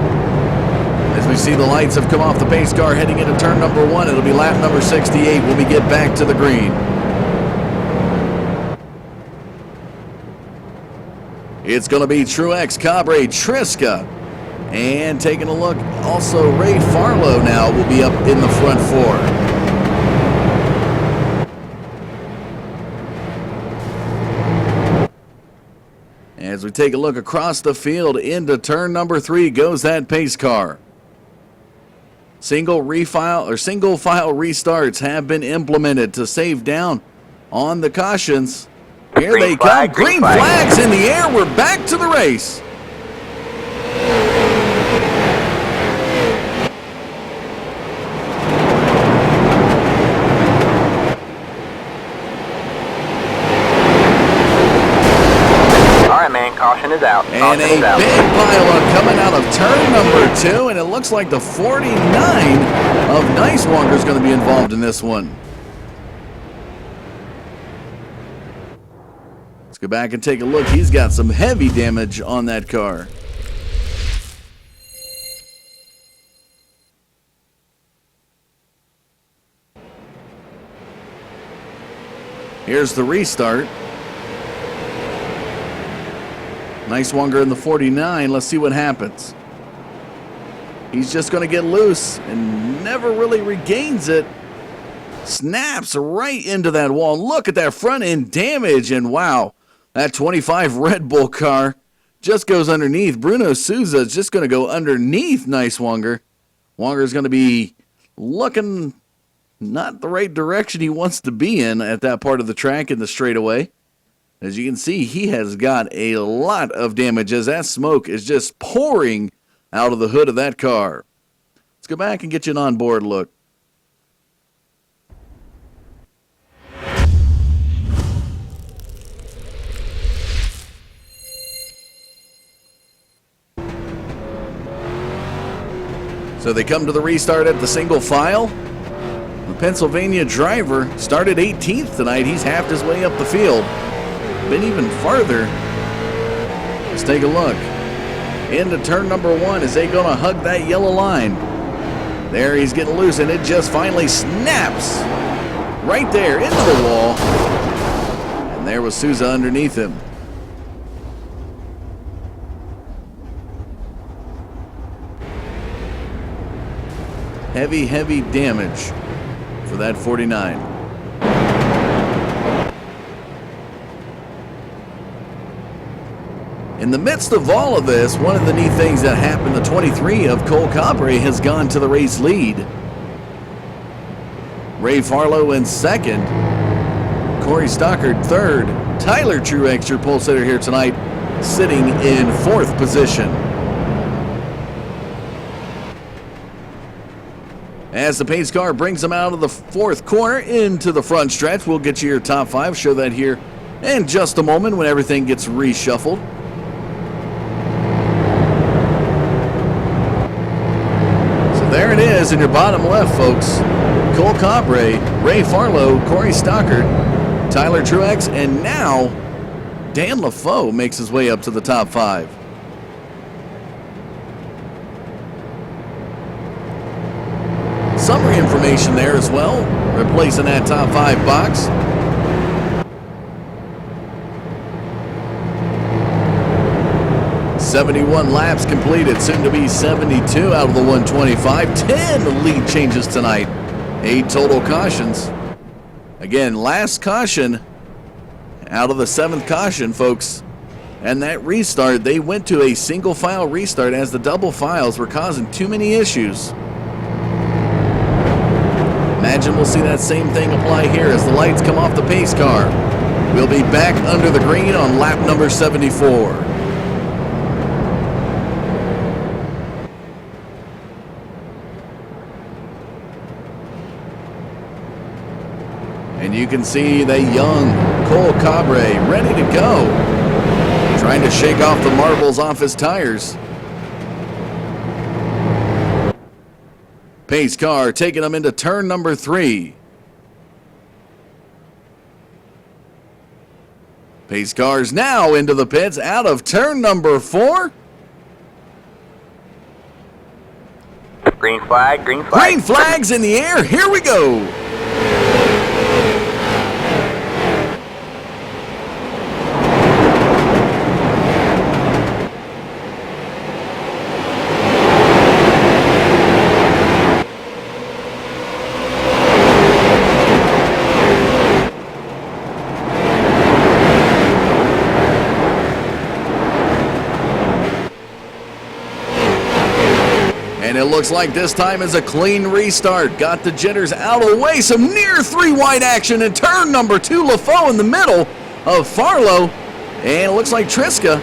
As we see the lights have come off the pace car heading into turn number 1, it'll be lap number 68 when we get back to the green. It's going to be Truex, Cabre, Trisca. And taking a look, also Ray Farlow now will be up in the front 4. As we take a look across the field into turn number 3 goes that pace car. Single file restarts have been implemented to save down on the cautions. Here Green they flag, come. green Green flag. flags in the air. We're back to the race. All right, man. Caution is out. And Caution a is out. big pileup coming out of turn number 2, and it looks like the 49 of Nicewalker is going to be involved in this one. Let's go back and take a look. He's got some heavy damage on that car. Here's the restart. Nicewalker in the 49. Let's see what happens. He's just going to get loose and never really regains it. Snaps right into that wall. Look at that front end damage, and wow, that 25 Red Bull car just goes underneath. Bruno Souza is just going to go underneath Nicewalker. Wonger's going to be looking not the right direction he wants to be in at that part of the track in the straightaway. As you can see, he has got a lot of damage as that smoke is just pouring out of the hood of that car. Let's go back and get you an onboard look. So they come to the restart at the single file. The Pennsylvania driver started 18th tonight. He's halved his way up the field. Been even farther. Let's take a look. Into turn number 1. Is they going to hug that yellow line? There, he's getting loose, and it just finally snaps right there into the wall. And there was Souza underneath him. Heavy, heavy damage for that 49. In the midst of all of this, one of the neat things that happened, the 23 of Cole Cabre has gone to the race lead. Ray Farlow in second. Corey Stockard third. Tyler Truex, your pole sitter here tonight, sitting in fourth position. As the pace car brings them out of the fourth corner into the front stretch, we'll get you your top 5. Show that here in just a moment when everything gets reshuffled. So there it is in your bottom left, folks. Cole Cabre, Ray Farlow, Corey Stockard, Tyler Truex, and now Dan LaFoe makes his way up to the top 5. Summary information there as well, replacing that top 5 box. "71 laps completed, soon to be 72 out of the 125. 10 lead changes tonight. 8 total cautions. Again, last caution out of the 7th caution, folks. And that restart, they went to a single file restart as the double files were causing too many issues. Imagine we'll see that same thing apply here as the lights come off the pace car. We'll be back under the green on lap number 74. And you can see the young Cole Cabre ready to go. Trying to shake off the marbles off his tires. Pace car taking him into turn number 3. Pace cars now into the pits out of turn number 4. Green flag, green flag. Green flags in the air. Here we go. And it looks like this time is a clean restart. Got the jitters out of the way. Some near 3-wide action in turn number 2. LaFoe in the middle of Farlow. And it looks like Triska.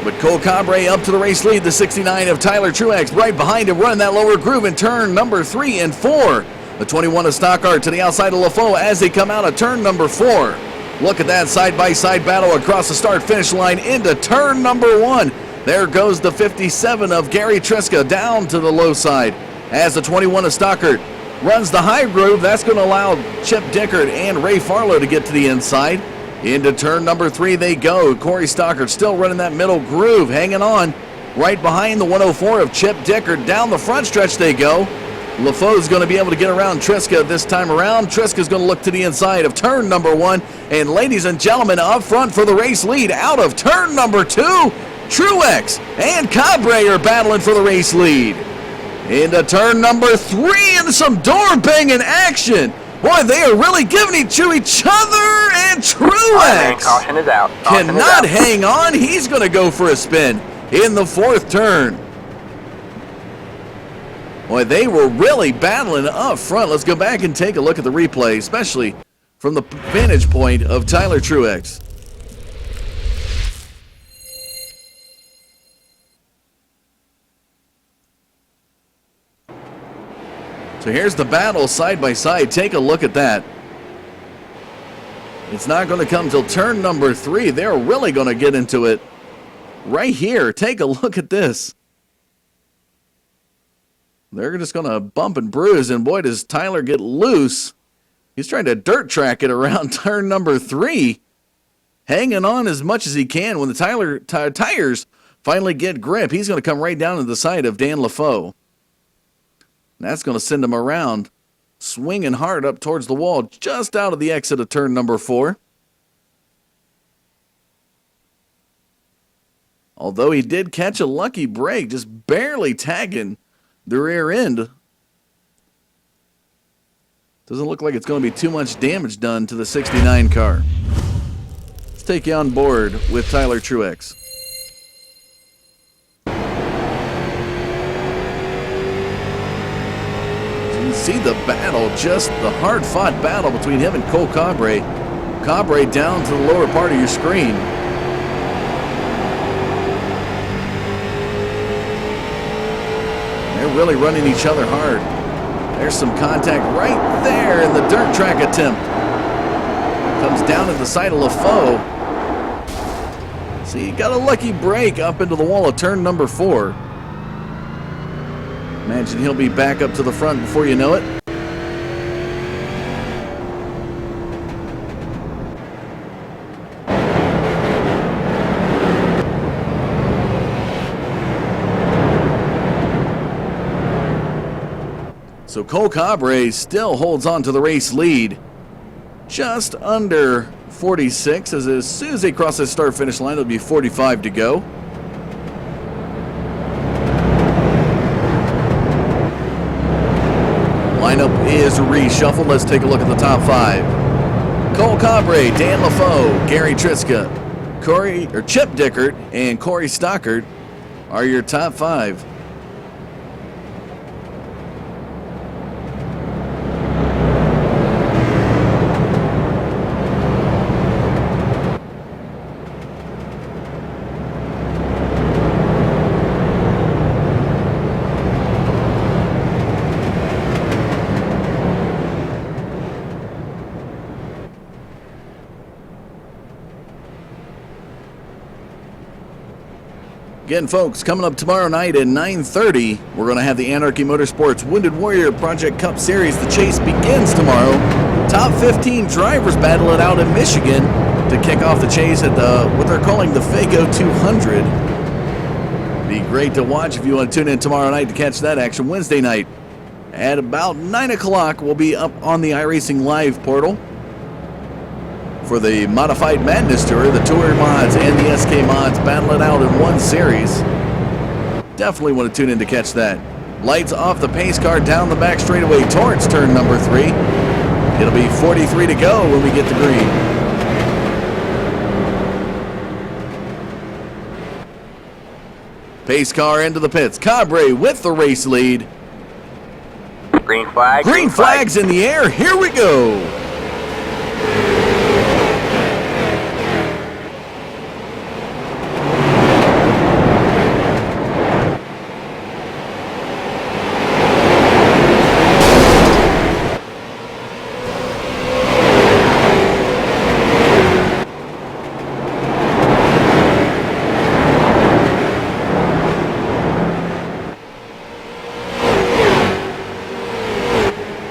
But Cole Cabre up to the race lead. The 69 of Tyler Truex right behind him, running that lower groove in turn number 3 and 4. The 21 of Stockart to the outside of LaFoe as they come out of turn number 4. Look at that side-by-side battle across the start-finish line into turn number 1. There goes the 57 of Gary Triska down to the low side as the 21 of Stockart runs the high groove. That's going to allow Chip Dickert and Ray Farlow to get to the inside. Into turn number 3 they go. Corey Stockart still running that middle groove, hanging on right behind the 104 of Chip Dickert. Down the front stretch they go. LaFoe's going to be able to get around Triska this time around. Triska's going to look to the inside of turn number 1. And ladies and gentlemen, up front for the race lead out of turn number 2, Truex and Cabre are battling for the race lead. Into turn number 3 and some door banging action. Boy, they are really giving it to each other, and Truex Caution is out. Caution is cannot out. hang on. He's going to go for a spin in the 4th turn. Boy, they were really battling up front. Let's go back and take a look at the replay, especially from the vantage point of Tyler Truex. So here's the battle side by side. Take a look at that. It's not going to come till turn number 3. They're really going to get into it right here. Take a look at this. They're just going to bump and bruise, and boy, does Tyler get loose. He's trying to dirt track it around turn number 3, hanging on as much as he can. When the tires finally get grip, he's going to come right down to the side of Dan LaFoe. That's going to send him around, swinging hard up towards the wall, just out of the exit of turn number 4. Although he did catch a lucky break, just barely tagging the rear end. Doesn't look like it's going to be too much damage done to the 69 car. Let's take you on board with Tyler Truex. You see the battle, just the hard-fought battle between him and Cole Cabre. Cabre down to the lower part of your screen. They're really running each other hard. There's some contact right there in the dirt track attempt. Comes down to the side of LaFoe. See, he got a lucky break up into the wall of turn number 4. Imagine he'll be back up to the front before you know it. So Cole Cabre still holds on to the race lead. Just under 46, as soon as they cross the start-finish line, it'll be 45 to go. Lineup is reshuffled. Let's take a look at the top 5. Cole Cabre, Dan LaFoe, Gary Triska, Chip Dickert, and Corey Stockart are your top 5. Again, folks, coming up tomorrow night at 9:30, we're going to have the Anarchy Motorsports Wounded Warrior Project Cup Series. The chase begins tomorrow. Top 15 drivers battle it out in Michigan to kick off the chase at what they're calling the Fago 200. Be great to watch if you want to tune in tomorrow night to catch that action. Wednesday night at about 9 o'clock, we'll be up on the iRacing Live portal for the Modified Madness Tour. The Tour mods and the SK mods battle it out in one series. Definitely want to tune in to catch that. Lights off the pace car down the back straightaway towards turn number 3. It'll be 43 to go when we get to green. Pace car into the pits. Cabre with the race lead. Green flag. Green flag's in the air. Here we go.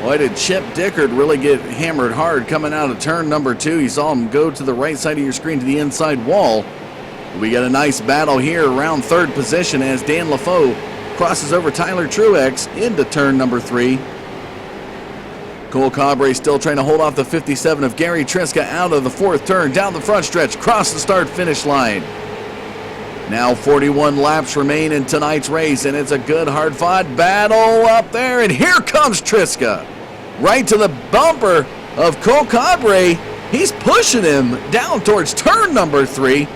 Boy, did Chip Dickard really get hammered hard coming out of turn number 2. You saw him go to the right side of your screen to the inside wall. We got a nice battle here around 3rd position as Dan LaFoe crosses over Tyler Truex into turn number 3. Cole Cabre still trying to hold off the 57 of Gary Triska out of the 4th turn, down the front stretch, cross the start-finish line. Now 41 laps remain in tonight's race, and it's a good hard-fought battle up there, and here comes Triska. Right to the bumper of Cole Cabre. He's pushing him down towards turn number 3.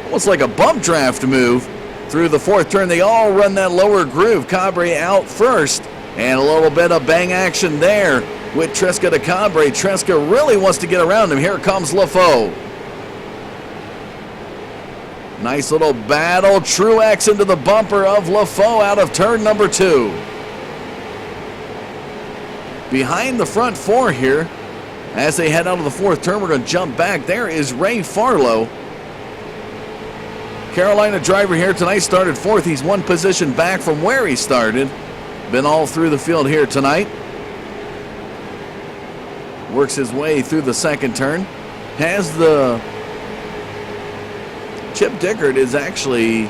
Almost like a bump draft move. Through the 4th turn, they all run that lower groove. Cabre out first, and a little bit of bang action there with Triska to Cabre. Triska really wants to get around him. Here comes LaFoe. Nice little battle. Truex into the bumper of LaFoe out of turn number 2. Behind the front 4 here, as they head out of the 4th turn, we're going to jump back. There is Ray Farlow. Carolina driver here tonight started 4th. He's 1 position back from where he started. Been all through the field here tonight. Works his way through the 2nd turn. Has the... Chip Dickard is actually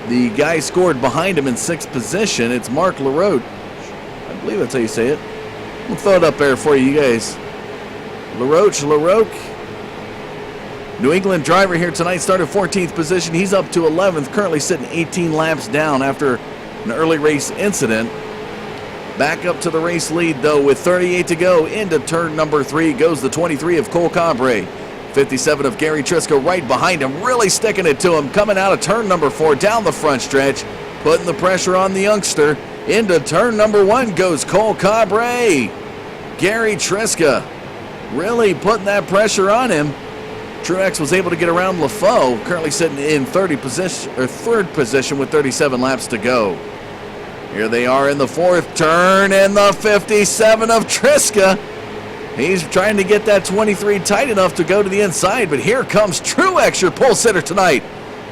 the guy scored behind him in 6th position. It's Mark LaRoche. I believe that's how you say it. We'll throw it up there for you guys. LaRoche. New England driver here tonight started 14th position. He's up to 11th, currently sitting 18 laps down after an early race incident. Back up to the race lead, though, with 38 to go. Into turn number 3 goes the 23 of Cole Cabre. 57 of Gary Triska right behind him, really sticking it to him. Coming out of turn number 4 down the front stretch, putting the pressure on the youngster. Into turn number 1 goes Cole Cabre. Gary Triska really putting that pressure on him. Truex was able to get around LaFoe, currently sitting in 3rd position with 37 laps to go. Here they are in the 4th turn, and the 57 of Triska. He's trying to get that 23 tight enough to go to the inside, but here comes Truex, your pole sitter tonight.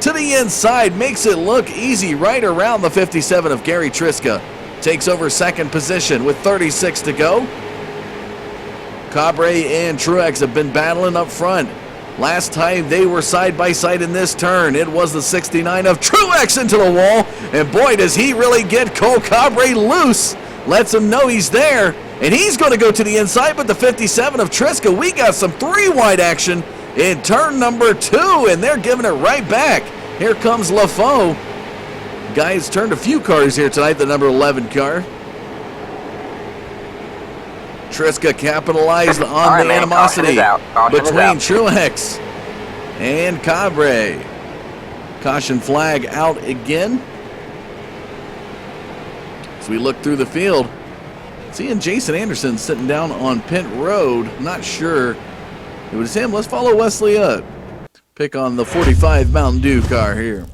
To the inside, makes it look easy right around the 57 of Gary Triska. Takes over 2nd position with 36 to go. Cabre and Truex have been battling up front. Last time they were side by side in this turn, it was the 69 of Truex into the wall, and boy, does he really get Cole Cabre loose. Lets him know he's there, and he's going to go to the inside, but the 57 of Triska, we got some 3-wide action in turn number 2, and they're giving it right back. Here comes LaFoe. Guys turned a few cars here tonight, the number 11 car. Triska capitalized on the animosity between Truex and Cabre. Caution flag out again. As we look through the field, seeing Jason Anderson sitting down on pit road. Not sure it was him. Let's follow Wesley up. Pick on the 45 Mountain Dew car here.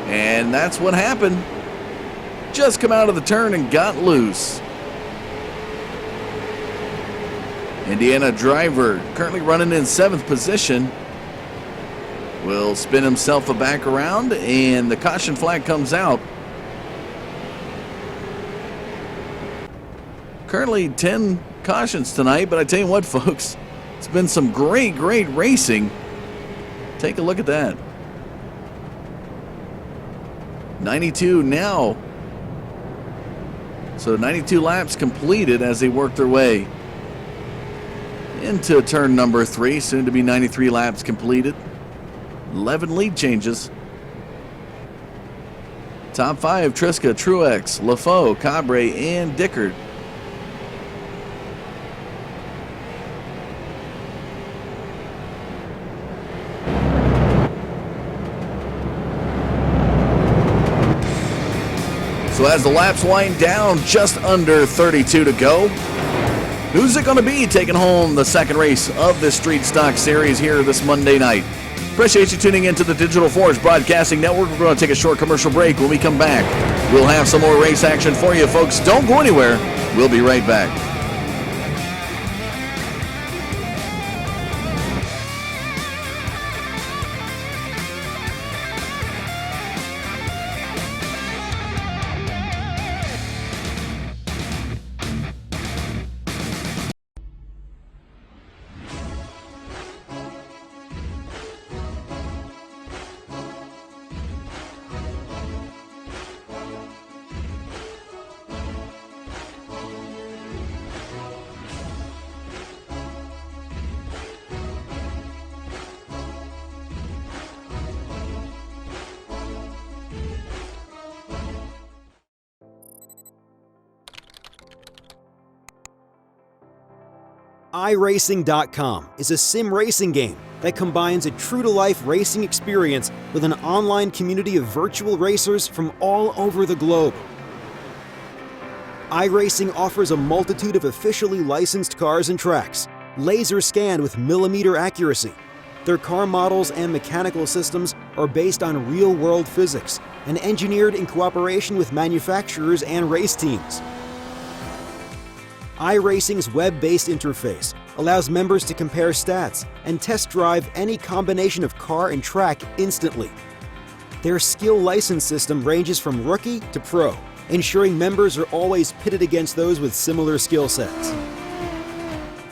And that's what happened. Just come out of the turn and got loose. Indiana driver currently running in 7th position will spin himself back around, and the caution flag comes out. Currently 10 cautions tonight, but I tell you what, folks, it's been some great racing. Take a look at that. 92 now. So 92 laps completed as they work their way into turn number 3, soon to be 93 laps completed. 11 lead changes. Top 5, Triska, Truex, LaFoe, Cabre, and Dickard. So as the laps wind down, just under 32 to go. Who's it going to be taking home the second race of this Street Stock Series here this Monday night? Appreciate you tuning into the Digital Forge Broadcasting Network. We're going to take a short commercial break. When we come back, we'll have some more race action for you, folks. Don't go anywhere. We'll be right back. iRacing.com is a sim racing game that combines a true-to-life racing experience with an online community of virtual racers from all over the globe. iRacing offers a multitude of officially licensed cars and tracks, laser scanned with millimeter accuracy. Their car models and mechanical systems are based on real-world physics and engineered in cooperation with manufacturers and race teams. iRacing's web-based interface allows members to compare stats and test drive any combination of car and track instantly. Their skill license system ranges from rookie to pro, ensuring members are always pitted against those with similar skill sets.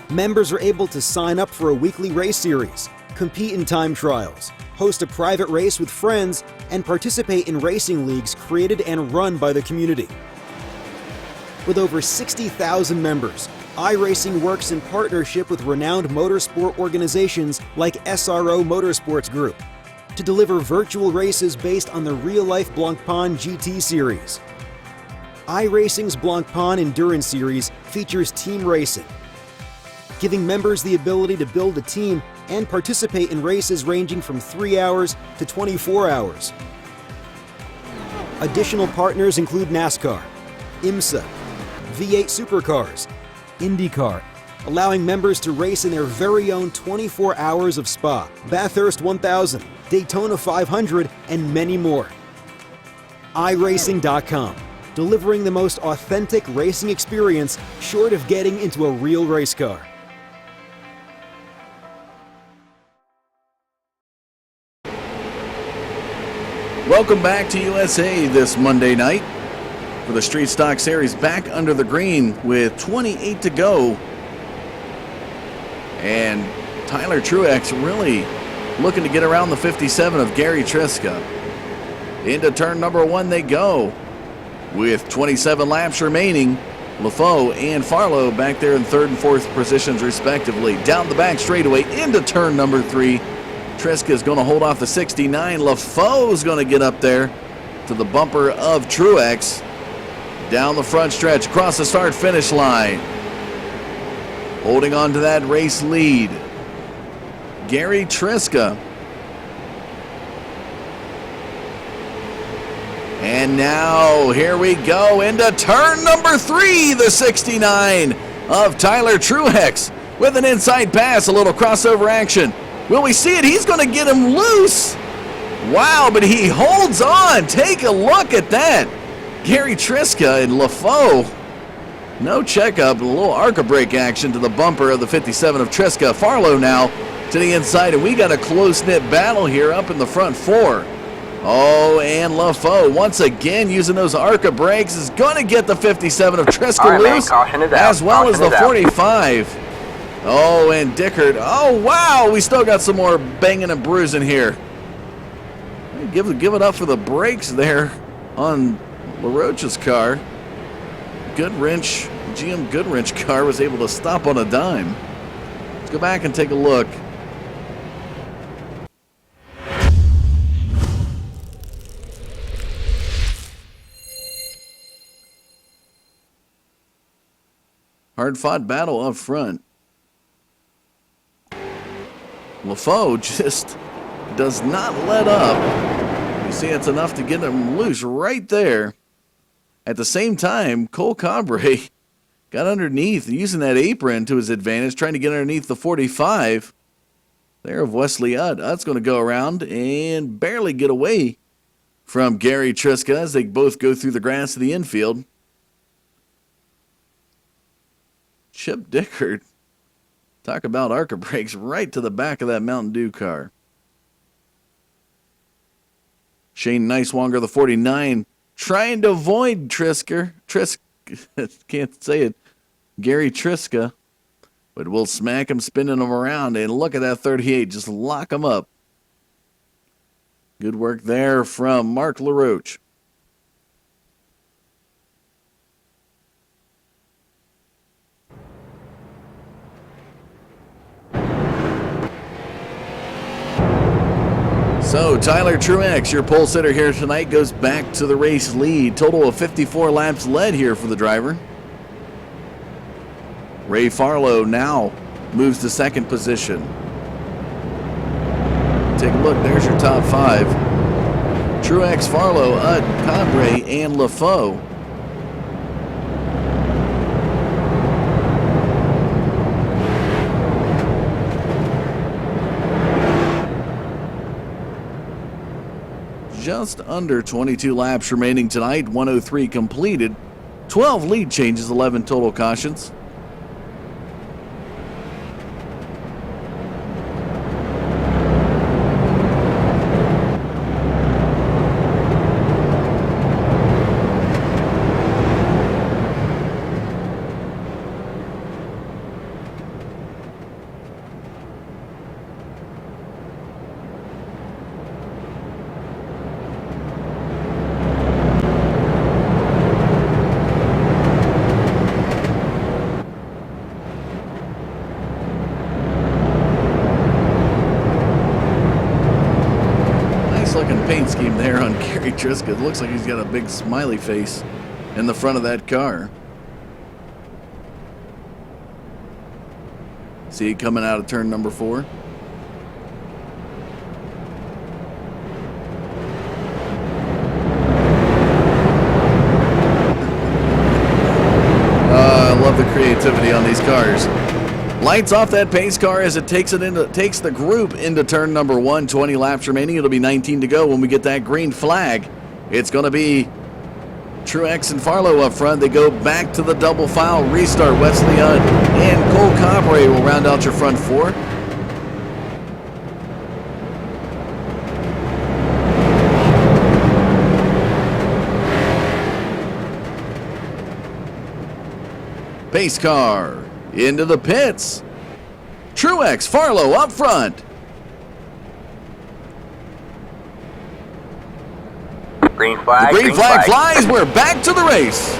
Members are able to sign up for a weekly race series, compete in time trials, host a private race with friends, and participate in racing leagues created and run by the community. With over 60,000 members, iRacing works in partnership with renowned motorsport organizations like SRO Motorsports Group to deliver virtual races based on the real-life Blancpain GT series. iRacing's Blancpain Endurance Series features team racing, giving members the ability to build a team and participate in races ranging from 3 hours to 24 hours. Additional partners include NASCAR, IMSA, V8 Supercars, IndyCar, allowing members to race in their very own 24 hours of Spa, Bathurst 1000, Daytona 500, and many more. iRacing.com, delivering the most authentic racing experience short of getting into a real race car. Welcome back to USA this Monday night for the Street Stock Series, back under the green with 28 to go. And Tyler Truex really looking to get around the 57 of Gary Triska. Into turn number 1 they go with 27 laps remaining. LaFoe and Farlow back there in 3rd and 4th positions respectively. Down the back straightaway into turn number 3. Triska is going to hold off the 69. LaFoe is going to get up there to the bumper of Truex. Down the front stretch, across the start-finish line. Holding on to that race lead, Gary Triska. And now, here we go into turn number 3, the 69 of Tyler Truex with an inside pass, a little crossover action. Will we see it? He's going to get him loose. Wow, but he holds on. Take a look at that. Gary Triska and LaFoe. No checkup, a little ARCA brake action to the bumper of the 57 of Triska. Farlow now to the inside, and we got a close-knit battle here up in the front 4. Oh, and LaFoe once again using those ARCA brakes is going to get the 57 of Triska loose, as well as the 45. Oh, and Dickard. Oh, wow, we still got some more banging and bruising here. Give it up for the brakes there on LaRoche's car. Goodwrench, GM Goodwrench car was able to stop on a dime. Let's go back and take a look. Hard-fought battle up front. LaFoe just does not let up. You see, it's enough to get him loose right there. At the same time, Cole Cabre got underneath, using that apron to his advantage, trying to get underneath the 45 there of Wesley Utt. Utt's going to go around and barely get away from Gary Triska as they both go through the grass of the infield. Chip Dickert, talk about ARCA brakes, right to the back of that Mountain Dew car. Shane Niswonger, the 49, trying to avoid Triska, can't say it, Gary Triska, but we'll smack him, spinning him around, and look at that 38, just lock him up. Good work there from Mark LaRoche. So Tyler Truex, your pole sitter here tonight, goes back to the race lead. Total of 54 laps led here for the driver. Ray Farlow now moves to second position. Take a look, there's your top five. Truex, Farlow, Utt, Cabre, and LaFoe. Just under 22 laps remaining tonight, 103 completed, 12 lead changes, 11 total cautions. Paint scheme there on Gary Triska. It looks like he's got a big smiley face in the front of that car. See it coming out of turn number 4. I love the creativity on these cars. Lights off that pace car as it takes the group into turn number 1. 20 laps remaining. It'll be 19 to go when we get that green flag. It's going to be Truex and Farlow up front. They go back to the double file. Restart. Wesley Utt and Cole Cabre will round out your front 4. Pace car into the pits. Truex, Farlow up front. Green flag. The green flag flies. We're back to the race.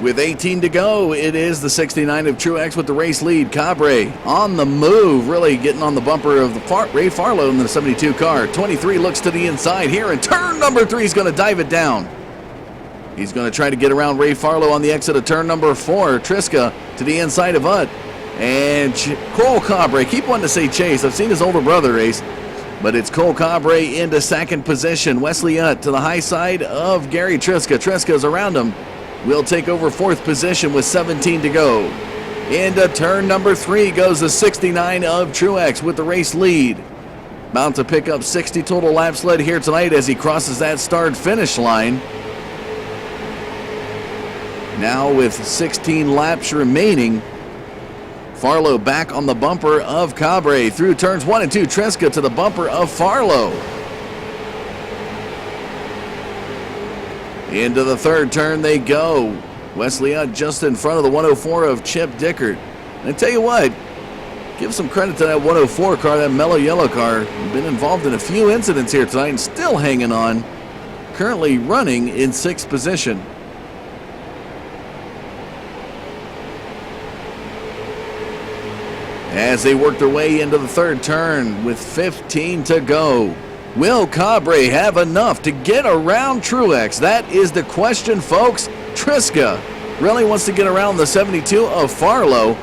With 18 to go, it is the 69 of Truex with the race lead. Cabre on the move, really getting on the bumper of the Ray Farlow in the 72 car. 23 looks to the inside here, and turn number 3 is going to dive it down. He's going to try to get around Ray Farlow on the exit of turn number 4. Triska to the inside of Utt. And Cole Cabre, keep wanting to say Chase. I've seen his older brother race, but it's Cole Cabre into second position. Wesley Utt to the high side of Gary Triska. Triska's around him. Will take over 4th position with 17 to go. Into turn number 3 goes the 69 of Truex with the race lead. Bound to pick up 60 total laps led here tonight as he crosses that start-finish line. Now with 16 laps remaining, Farlow back on the bumper of Cabre through turns 1 and 2. Triska to the bumper of Farlow. Into the third turn they go. Wesley Utt just in front of the 104 of Chip Dickert. And I tell you what, Give some credit to that 104 car, that mellow yellow car. Been involved in a few incidents here tonight and still hanging on. Currently running in 6th position. As they work their way into the 3rd turn with 15 to go. Will Cabre have enough to get around Truex? That is the question, folks. Triska really wants to get around the 72 of Farlow.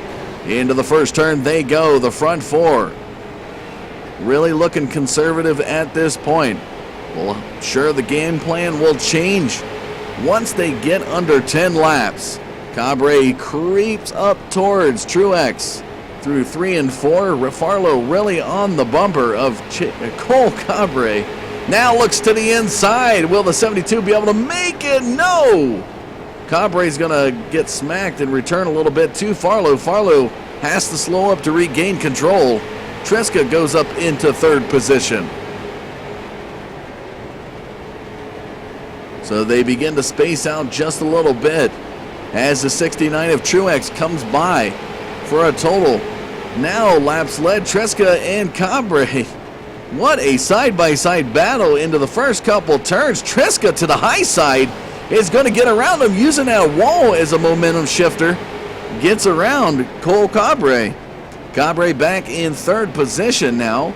Into the 1st turn they go, the front 4. Really looking conservative at this point. Well, sure, the game plan will change once they get under 10 laps. Cabre creeps up towards Truex through 3 and 4. Farlow really on the bumper of Cole Cabre. Now looks to the inside. Will the 72 be able to make it? No! Cabre's going to get smacked and return a little bit to Farlow. Farlow has to slow up to regain control. Triska goes up into 3rd position. So they begin to space out just a little bit as the 69 of Truex comes by for a total. Now laps led, Triska and Cabre. What a side-by-side battle into the first couple turns. Triska to the high side is going to get around him using that wall as a momentum shifter. Gets around Cole Cabre. Cabre back in 3rd position now.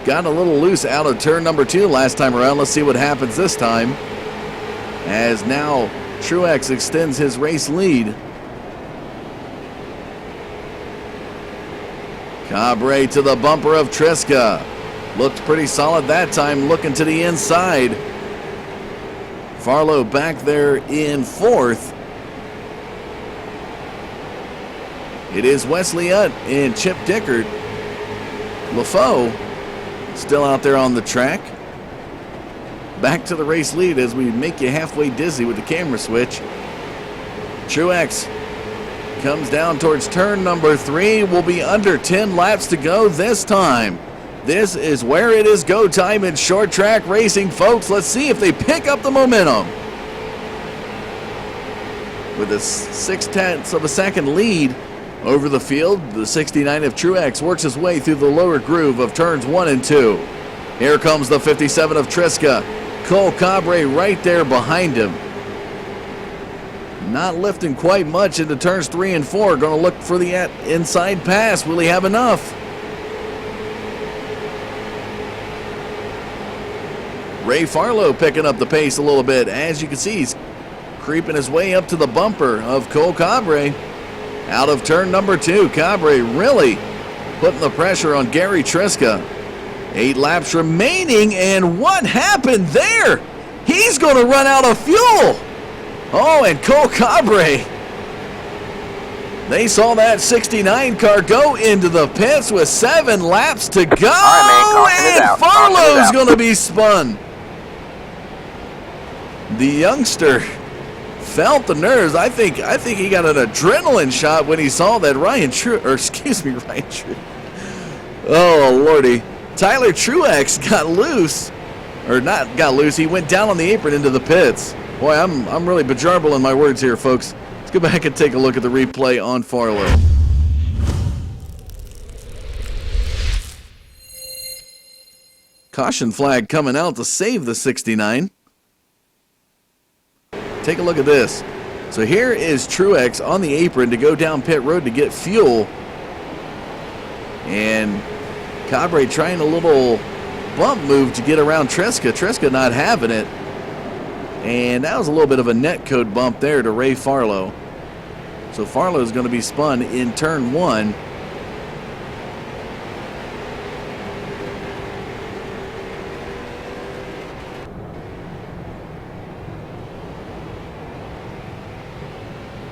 Got a little loose out of turn number 2 last time around. Let's see what happens this time. As now Truex extends his race lead. Cabre to the bumper of Triska. Looked pretty solid that time, looking to the inside. Farlow back there in 4th. It is Wesley Utt and Chip Dickert. LaFoe still out there on the track. Back to the race lead as we make you halfway dizzy with the camera switch. Truex comes down towards turn number 3. Will be under 10 laps to go this time. This is where it is go time in short track racing, folks. Let's see if they pick up the momentum. With a 0.6 of a second lead over the field, the 69 of Truex works his way through the lower groove of turns 1 and 2. Here comes the 57 of Triska. Cole Cabre right there behind him. Not lifting quite much into turns 3 and 4. Going to look for the inside pass. Will he have enough? Ray Farlow picking up the pace a little bit. As you can see, he's creeping his way up to the bumper of Cole Cabre. Out of turn number 2, Cabre really putting the pressure on Gary Triska. 8 laps remaining, and what happened there? He's going to run out of fuel. Oh, and Cole Cabre. They saw that 69 car go into the pits with 7 laps to go, and Farlow's going to be spun. The youngster felt the nerves. I think he got an adrenaline shot when he saw that Ryan Truex. Oh, Lordy. Tyler Truex got loose. Or not got loose. He went down on the apron into the pits. Boy, I'm really bejarbling my words here, folks. Let's go back and take a look at the replay on Farlow. Caution flag coming out to save the 69. Take a look at this. So here is Truex on the apron to go down pit road to get fuel. And Cabre trying a little bump move to get around Triska. Triska not having it. And that was a little bit of a net code bump there to Ray Farlow. So Farlow is going to be spun in turn 1.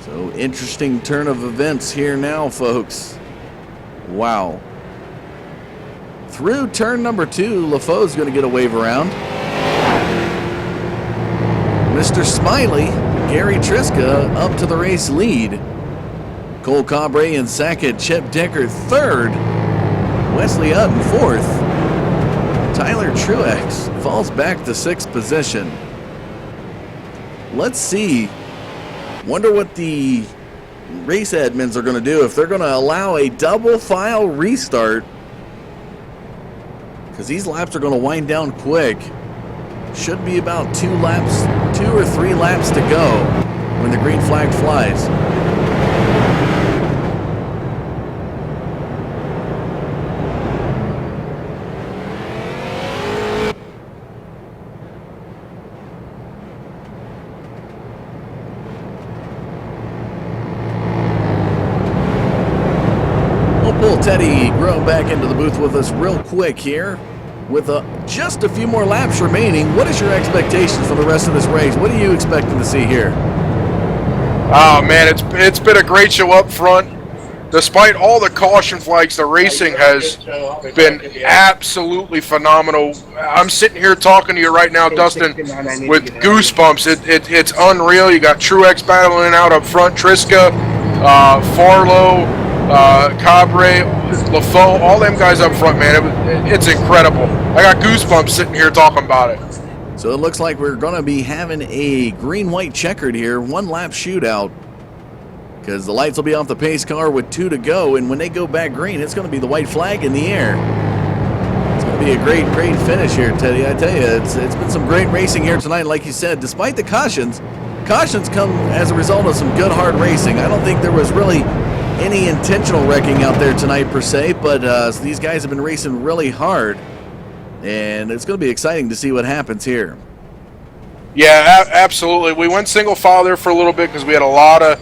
So interesting turn of events here now, folks. Wow. Through turn number 2, LaFoe's going to get a wave around. Mr. Smiley, Gary Triska up to the race lead. Cole Cabre in second, Chip Dickert third, Wesley Utt in 4th. Tyler Truex falls back to 6th position. Let's see. Wonder what the race admins are going to do if they're going to allow a double file restart, because these laps are going to wind down quick. Should be about 2 or 3 laps to go when the green flag flies. Pull Teddy Grow back into the booth with us real quick here. With just a few more laps remaining, what is your expectations for the rest of this race? What are you expecting to see here? Oh man, it's been a great show up front. Despite all the caution flags, the racing has been absolutely phenomenal. I'm sitting here talking to you right now, Dustin, with goosebumps. It's unreal. You got Truex battling out up front, Triska, Farlow, Cabre, LaFoe, all them guys up front, man. It's incredible. I got goosebumps sitting here talking about it. So it looks like we're going to be having a green-white checkered here, 1-lap shootout, because the lights will be off the pace car with 2 to go, and when they go back green, it's going to be the white flag in the air. It's going to be a great finish here, Teddy. I tell you, it's been some great racing here tonight, like you said. Despite the cautions come as a result of some good, hard racing. I don't think there was really any intentional wrecking out there tonight per se, but these guys have been racing really hard, and it's going to be exciting to see what happens here. Yeah, absolutely. We went single file there for a little bit because we had a lot of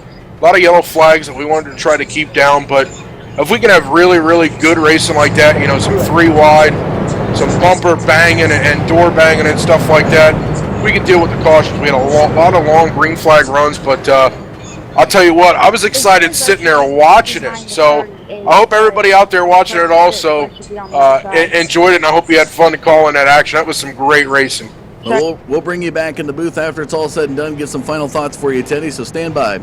yellow flags that we wanted to try to keep down, but if we can have really good racing like that, you know, some 3 wide, some bumper banging and door banging and stuff like that, we can deal with the cautions. We had a lot of long green flag runs, but I'll tell you what, I was excited sitting there watching it. So I hope everybody out there watching it also enjoyed it, and I hope you had fun to call in that action. That was some great racing. Well, we'll bring you back in the booth after it's all said and done, get some final thoughts for you, Teddy, so stand by.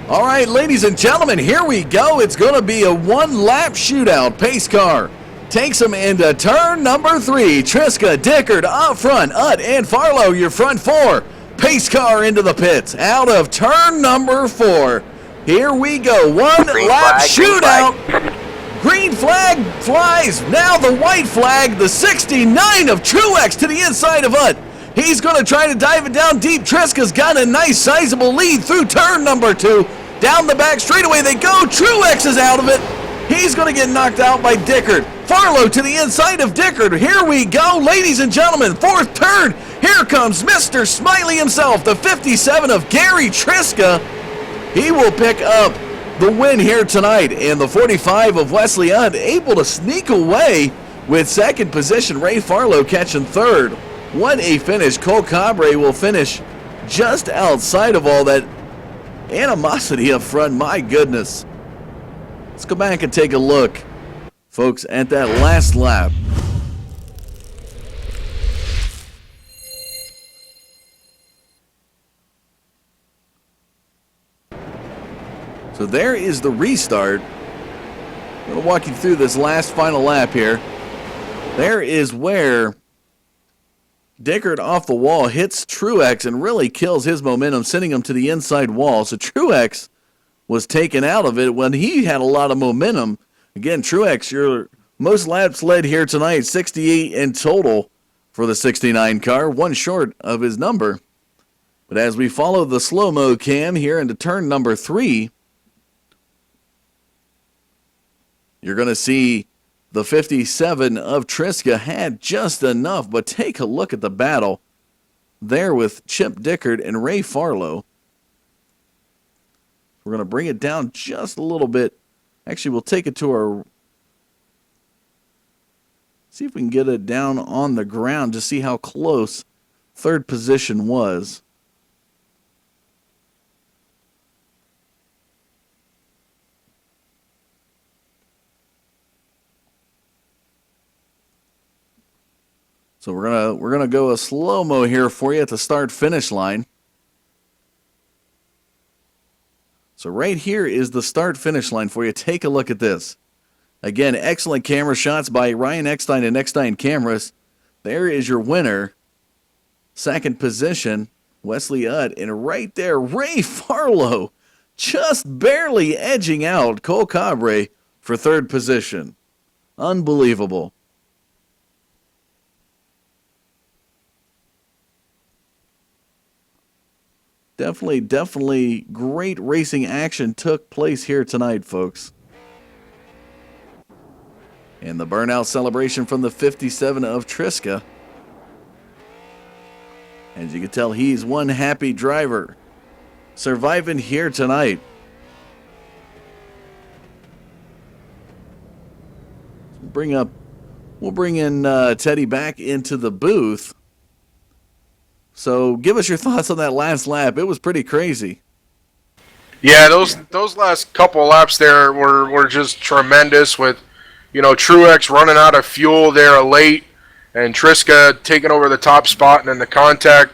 All right, ladies and gentlemen, here we go. It's going to be a 1-lap shootout. Pace car takes them into turn number 3. Triska, Dickard up front, Utt and Farlow, your front 4. Pace car into the pits, out of turn number 4. Here we go, 1-lap shootout. Green flag flies, now the white flag, the 69 of Truex to the inside of Utt. He's going to try to dive it down deep. Triska's got a nice sizable lead through turn number 2. Down the back straightaway they go. Truex is out of it. He's going to get knocked out by Dickard. Farlow to the inside of Dickard. Here we go, ladies and gentlemen. 4th turn. Here comes Mr. Smiley himself, the 57 of Gary Triska. He will pick up the win here tonight. And the 45 of Wesley Utt able to sneak away with 2nd position. Ray Farlow catching 3rd. What a finish. Cole Cabre will finish just outside of all that animosity up front. My goodness. Let's go back and take a look, folks, at that last lap. So there is the restart. I'm going to walk you through this last final lap here. There is where Dickard off the wall hits Truex and really kills his momentum, sending him to the inside wall. So Truex was taken out of it when he had a lot of momentum. Again, Truex, your most laps led here tonight, 68 in total for the 69 car, 1 short of his number. But as we follow the slow-mo cam here into turn number 3, you're going to see the 57 of Triska had just enough, but take a look at the battle there with Chip Dickard and Ray Farlow. We're going to bring it down just a little bit. Actually, we'll take it to our... See if we can get it down on the ground to see how close 3rd position was. So we're gonna go a slow-mo here for you at the start-finish line. So right here is the start-finish line for you. Take a look at this. Again, excellent camera shots by Ryan Eckstein and Eckstein Cameras. There is your winner. 2nd position. Wesley Utt, and right there, Ray Farlow just barely edging out Cole Cabre for third position. Unbelievable. Definitely great racing action took place here tonight, folks. And the burnout celebration from the 57 of Triska. As you can tell, he's one happy driver surviving here tonight. We'll bring in Teddy back into the booth. So give us your thoughts on that last lap. It was pretty crazy. Yeah, those last couple laps there were just tremendous with, Truex running out of fuel there late and Triska taking over the top spot and then the contact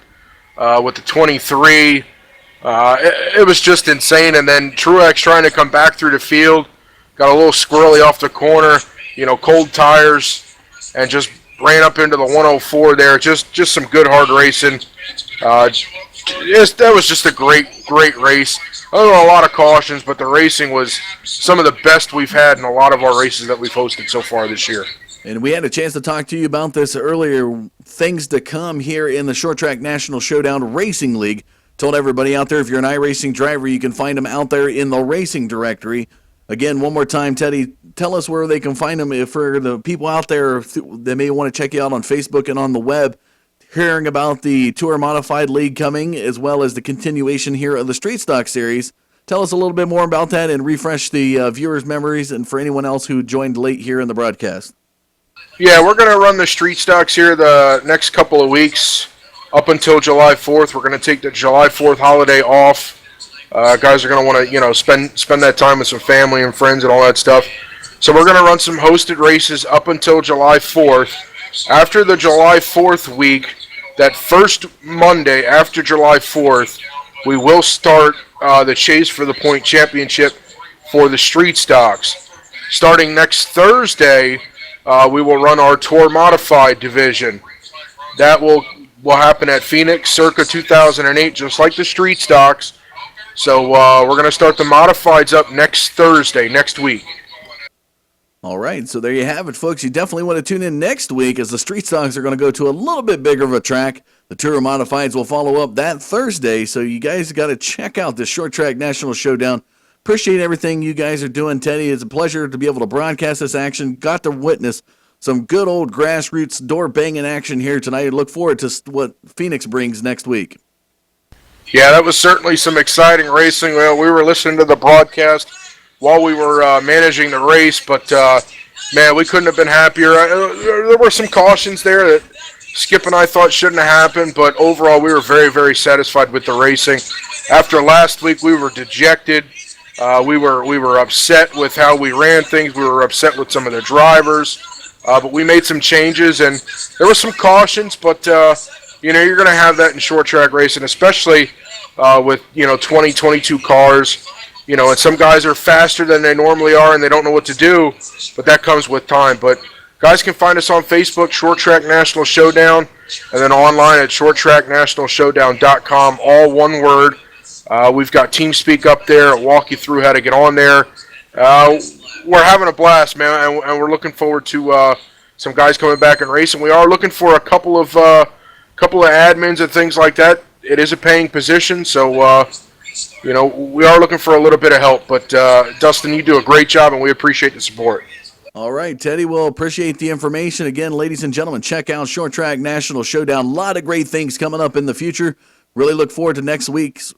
with the 23. It was just insane. And then Truex trying to come back through the field, got a little squirrely off the corner, cold tires, and just ran up into the 104 there. Just some good hard racing. That was just a great race. There were a lot of cautions, but the racing was some of the best we've had in a lot of our races that we've hosted so far this year. And we had a chance to talk to you about this earlier. Things to come here in the Short Track National Showdown Racing League. Told everybody out there, if you're an iRacing driver, you can find them out there in the racing directory. Again, one more time, Teddy, tell us where they can find them for the people out there that may want to check you out on Facebook and on the web, hearing about the Tour Modified League coming, as well as the continuation here of the Street Stock Series. Tell us a little bit more about that and refresh the viewers' memories and for anyone else who joined late here in the broadcast. Yeah, we're going to run the Street Stocks here the next couple of weeks up until July 4th. We're going to take the July 4th holiday off. Guys are going to want to, spend that time with some family and friends and all that stuff. So we're going to run some hosted races up until July 4th. After the July 4th week, that first Monday after July 4th, we will start the chase for the point championship for the Street Stocks. Starting next Thursday, we will run our Tour Modified division. That will happen at Phoenix circa 2008, just like the Street Stocks. So we're going to start the Modifieds up next Thursday, next week. All right, so there you have it, folks. You definitely want to tune in next week as the Street Stocks are going to go to a little bit bigger of a track. The Tour Modifieds will follow up that Thursday, so you guys got to check out this Short Track National Showdown. Appreciate everything you guys are doing, Teddy. It's a pleasure to be able to broadcast this action. Got to witness some good old grassroots door-banging action here tonight. Look forward to what Phoenix brings next week. Yeah, that was certainly some exciting racing. Well, we were listening to the broadcast while we were managing the race, but, man, we couldn't have been happier. There were some cautions there that Skip and I thought shouldn't have happened, but overall we were very, very satisfied with the racing. After last week, we were dejected. We were upset with how we ran things. We were upset with some of the drivers, but we made some changes, and there were some cautions, but you're going to have that in short track racing, especially with 20, 22 cars. And some guys are faster than they normally are, and they don't know what to do, but that comes with time. But guys can find us on Facebook, Short Track National Showdown, and then online at shorttracknationalshowdown.com, all one word. We've got TeamSpeak up there. I'll walk you through how to get on there. We're having a blast, man, and we're looking forward to some guys coming back and racing. We are looking for a couple of admins and things like that. It is a paying position, so we are looking for a little bit of help. But Dustin, you do a great job, and we appreciate the support. All right, Teddy, we'll appreciate the information. Again, ladies and gentlemen, check out Short Track National Showdown. A lot of great things coming up in the future. Really look forward to next week's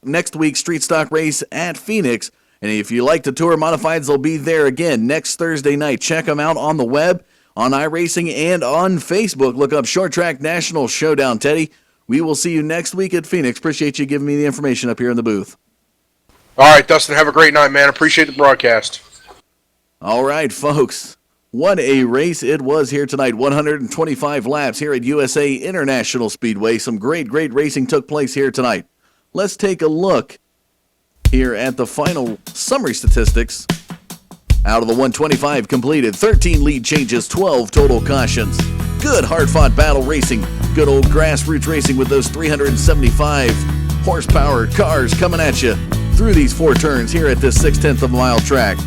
Street Stock race at Phoenix. And if you like the Tour Modifieds, they'll be there again next Thursday night. Check them out on the web, on iRacing, and on Facebook. Look up Short Track National Showdown. Teddy, we will see you next week at Phoenix. Appreciate you giving me the information up here in the booth. All right, Dustin, have a great night, man. Appreciate the broadcast. All right, folks. What a race it was here tonight. 125 laps here at USA International Speedway. Some great racing took place here tonight. Let's take a look here at the final summary statistics. Out of the 125 completed, 13 lead changes, 12 total cautions. Good hard-fought battle racing. Good old grassroots racing with those 375 horsepower cars coming at you through these 4 turns here at this 6/10 of a mile track.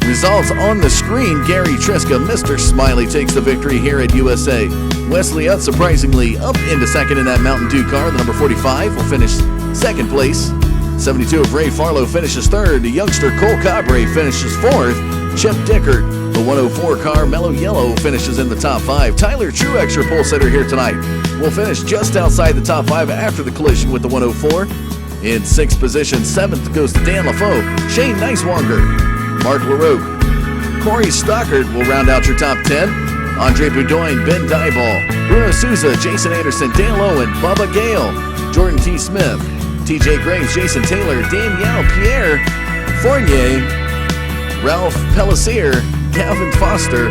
Results on the screen, Gary Triska, Mr. Smiley, takes the victory here at USA. Wesley unsurprisingly up into second in that Mountain Dew car. The number 45 will finish second place. 72 of Ray Farlow finishes third. The youngster Cole Cabre finishes fourth. Chip Dickert, the 104 car, Mellow Yellow, finishes in the top 5. Tyler Truex, your pole sitter here tonight, will finish just outside the top 5 after the collision with the 104. In 6th position, 7th goes to Dan LaFoe, Shane Nicewanger, Mark LaRoque. Corey Stockard will round out your top 10. Andre Boudoin, Ben Dyball, Bruno Souza, Jason Anderson, Dale Owen, Bubba Gale, Jordan T. Smith, TJ Graves, Jason Taylor, Danielle Pierre, Fournier, Ralph Pellissier, Calvin Foster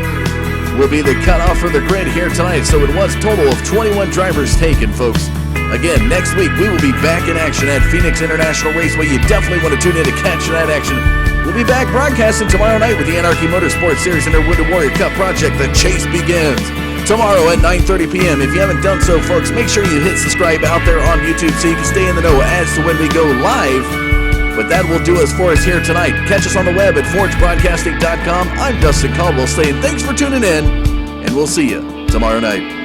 will be the cutoff for the grid here tonight. So it was a total of 21 drivers taken, folks. Again, next week we will be back in action at Phoenix International Raceway. You definitely want to tune in to catch that action. We'll be back broadcasting tomorrow night with the Anarchy Motorsports Series and their Wounded Warrior Cup project. The chase begins tomorrow at 9:30 p.m. If you haven't done so, folks, make sure you hit subscribe out there on YouTube so you can stay in the know as to when we go live. But that will do us for us here tonight. Catch us on the web at forgebroadcasting.com. I'm Dustin Caldwell saying thanks for tuning in, and we'll see you tomorrow night.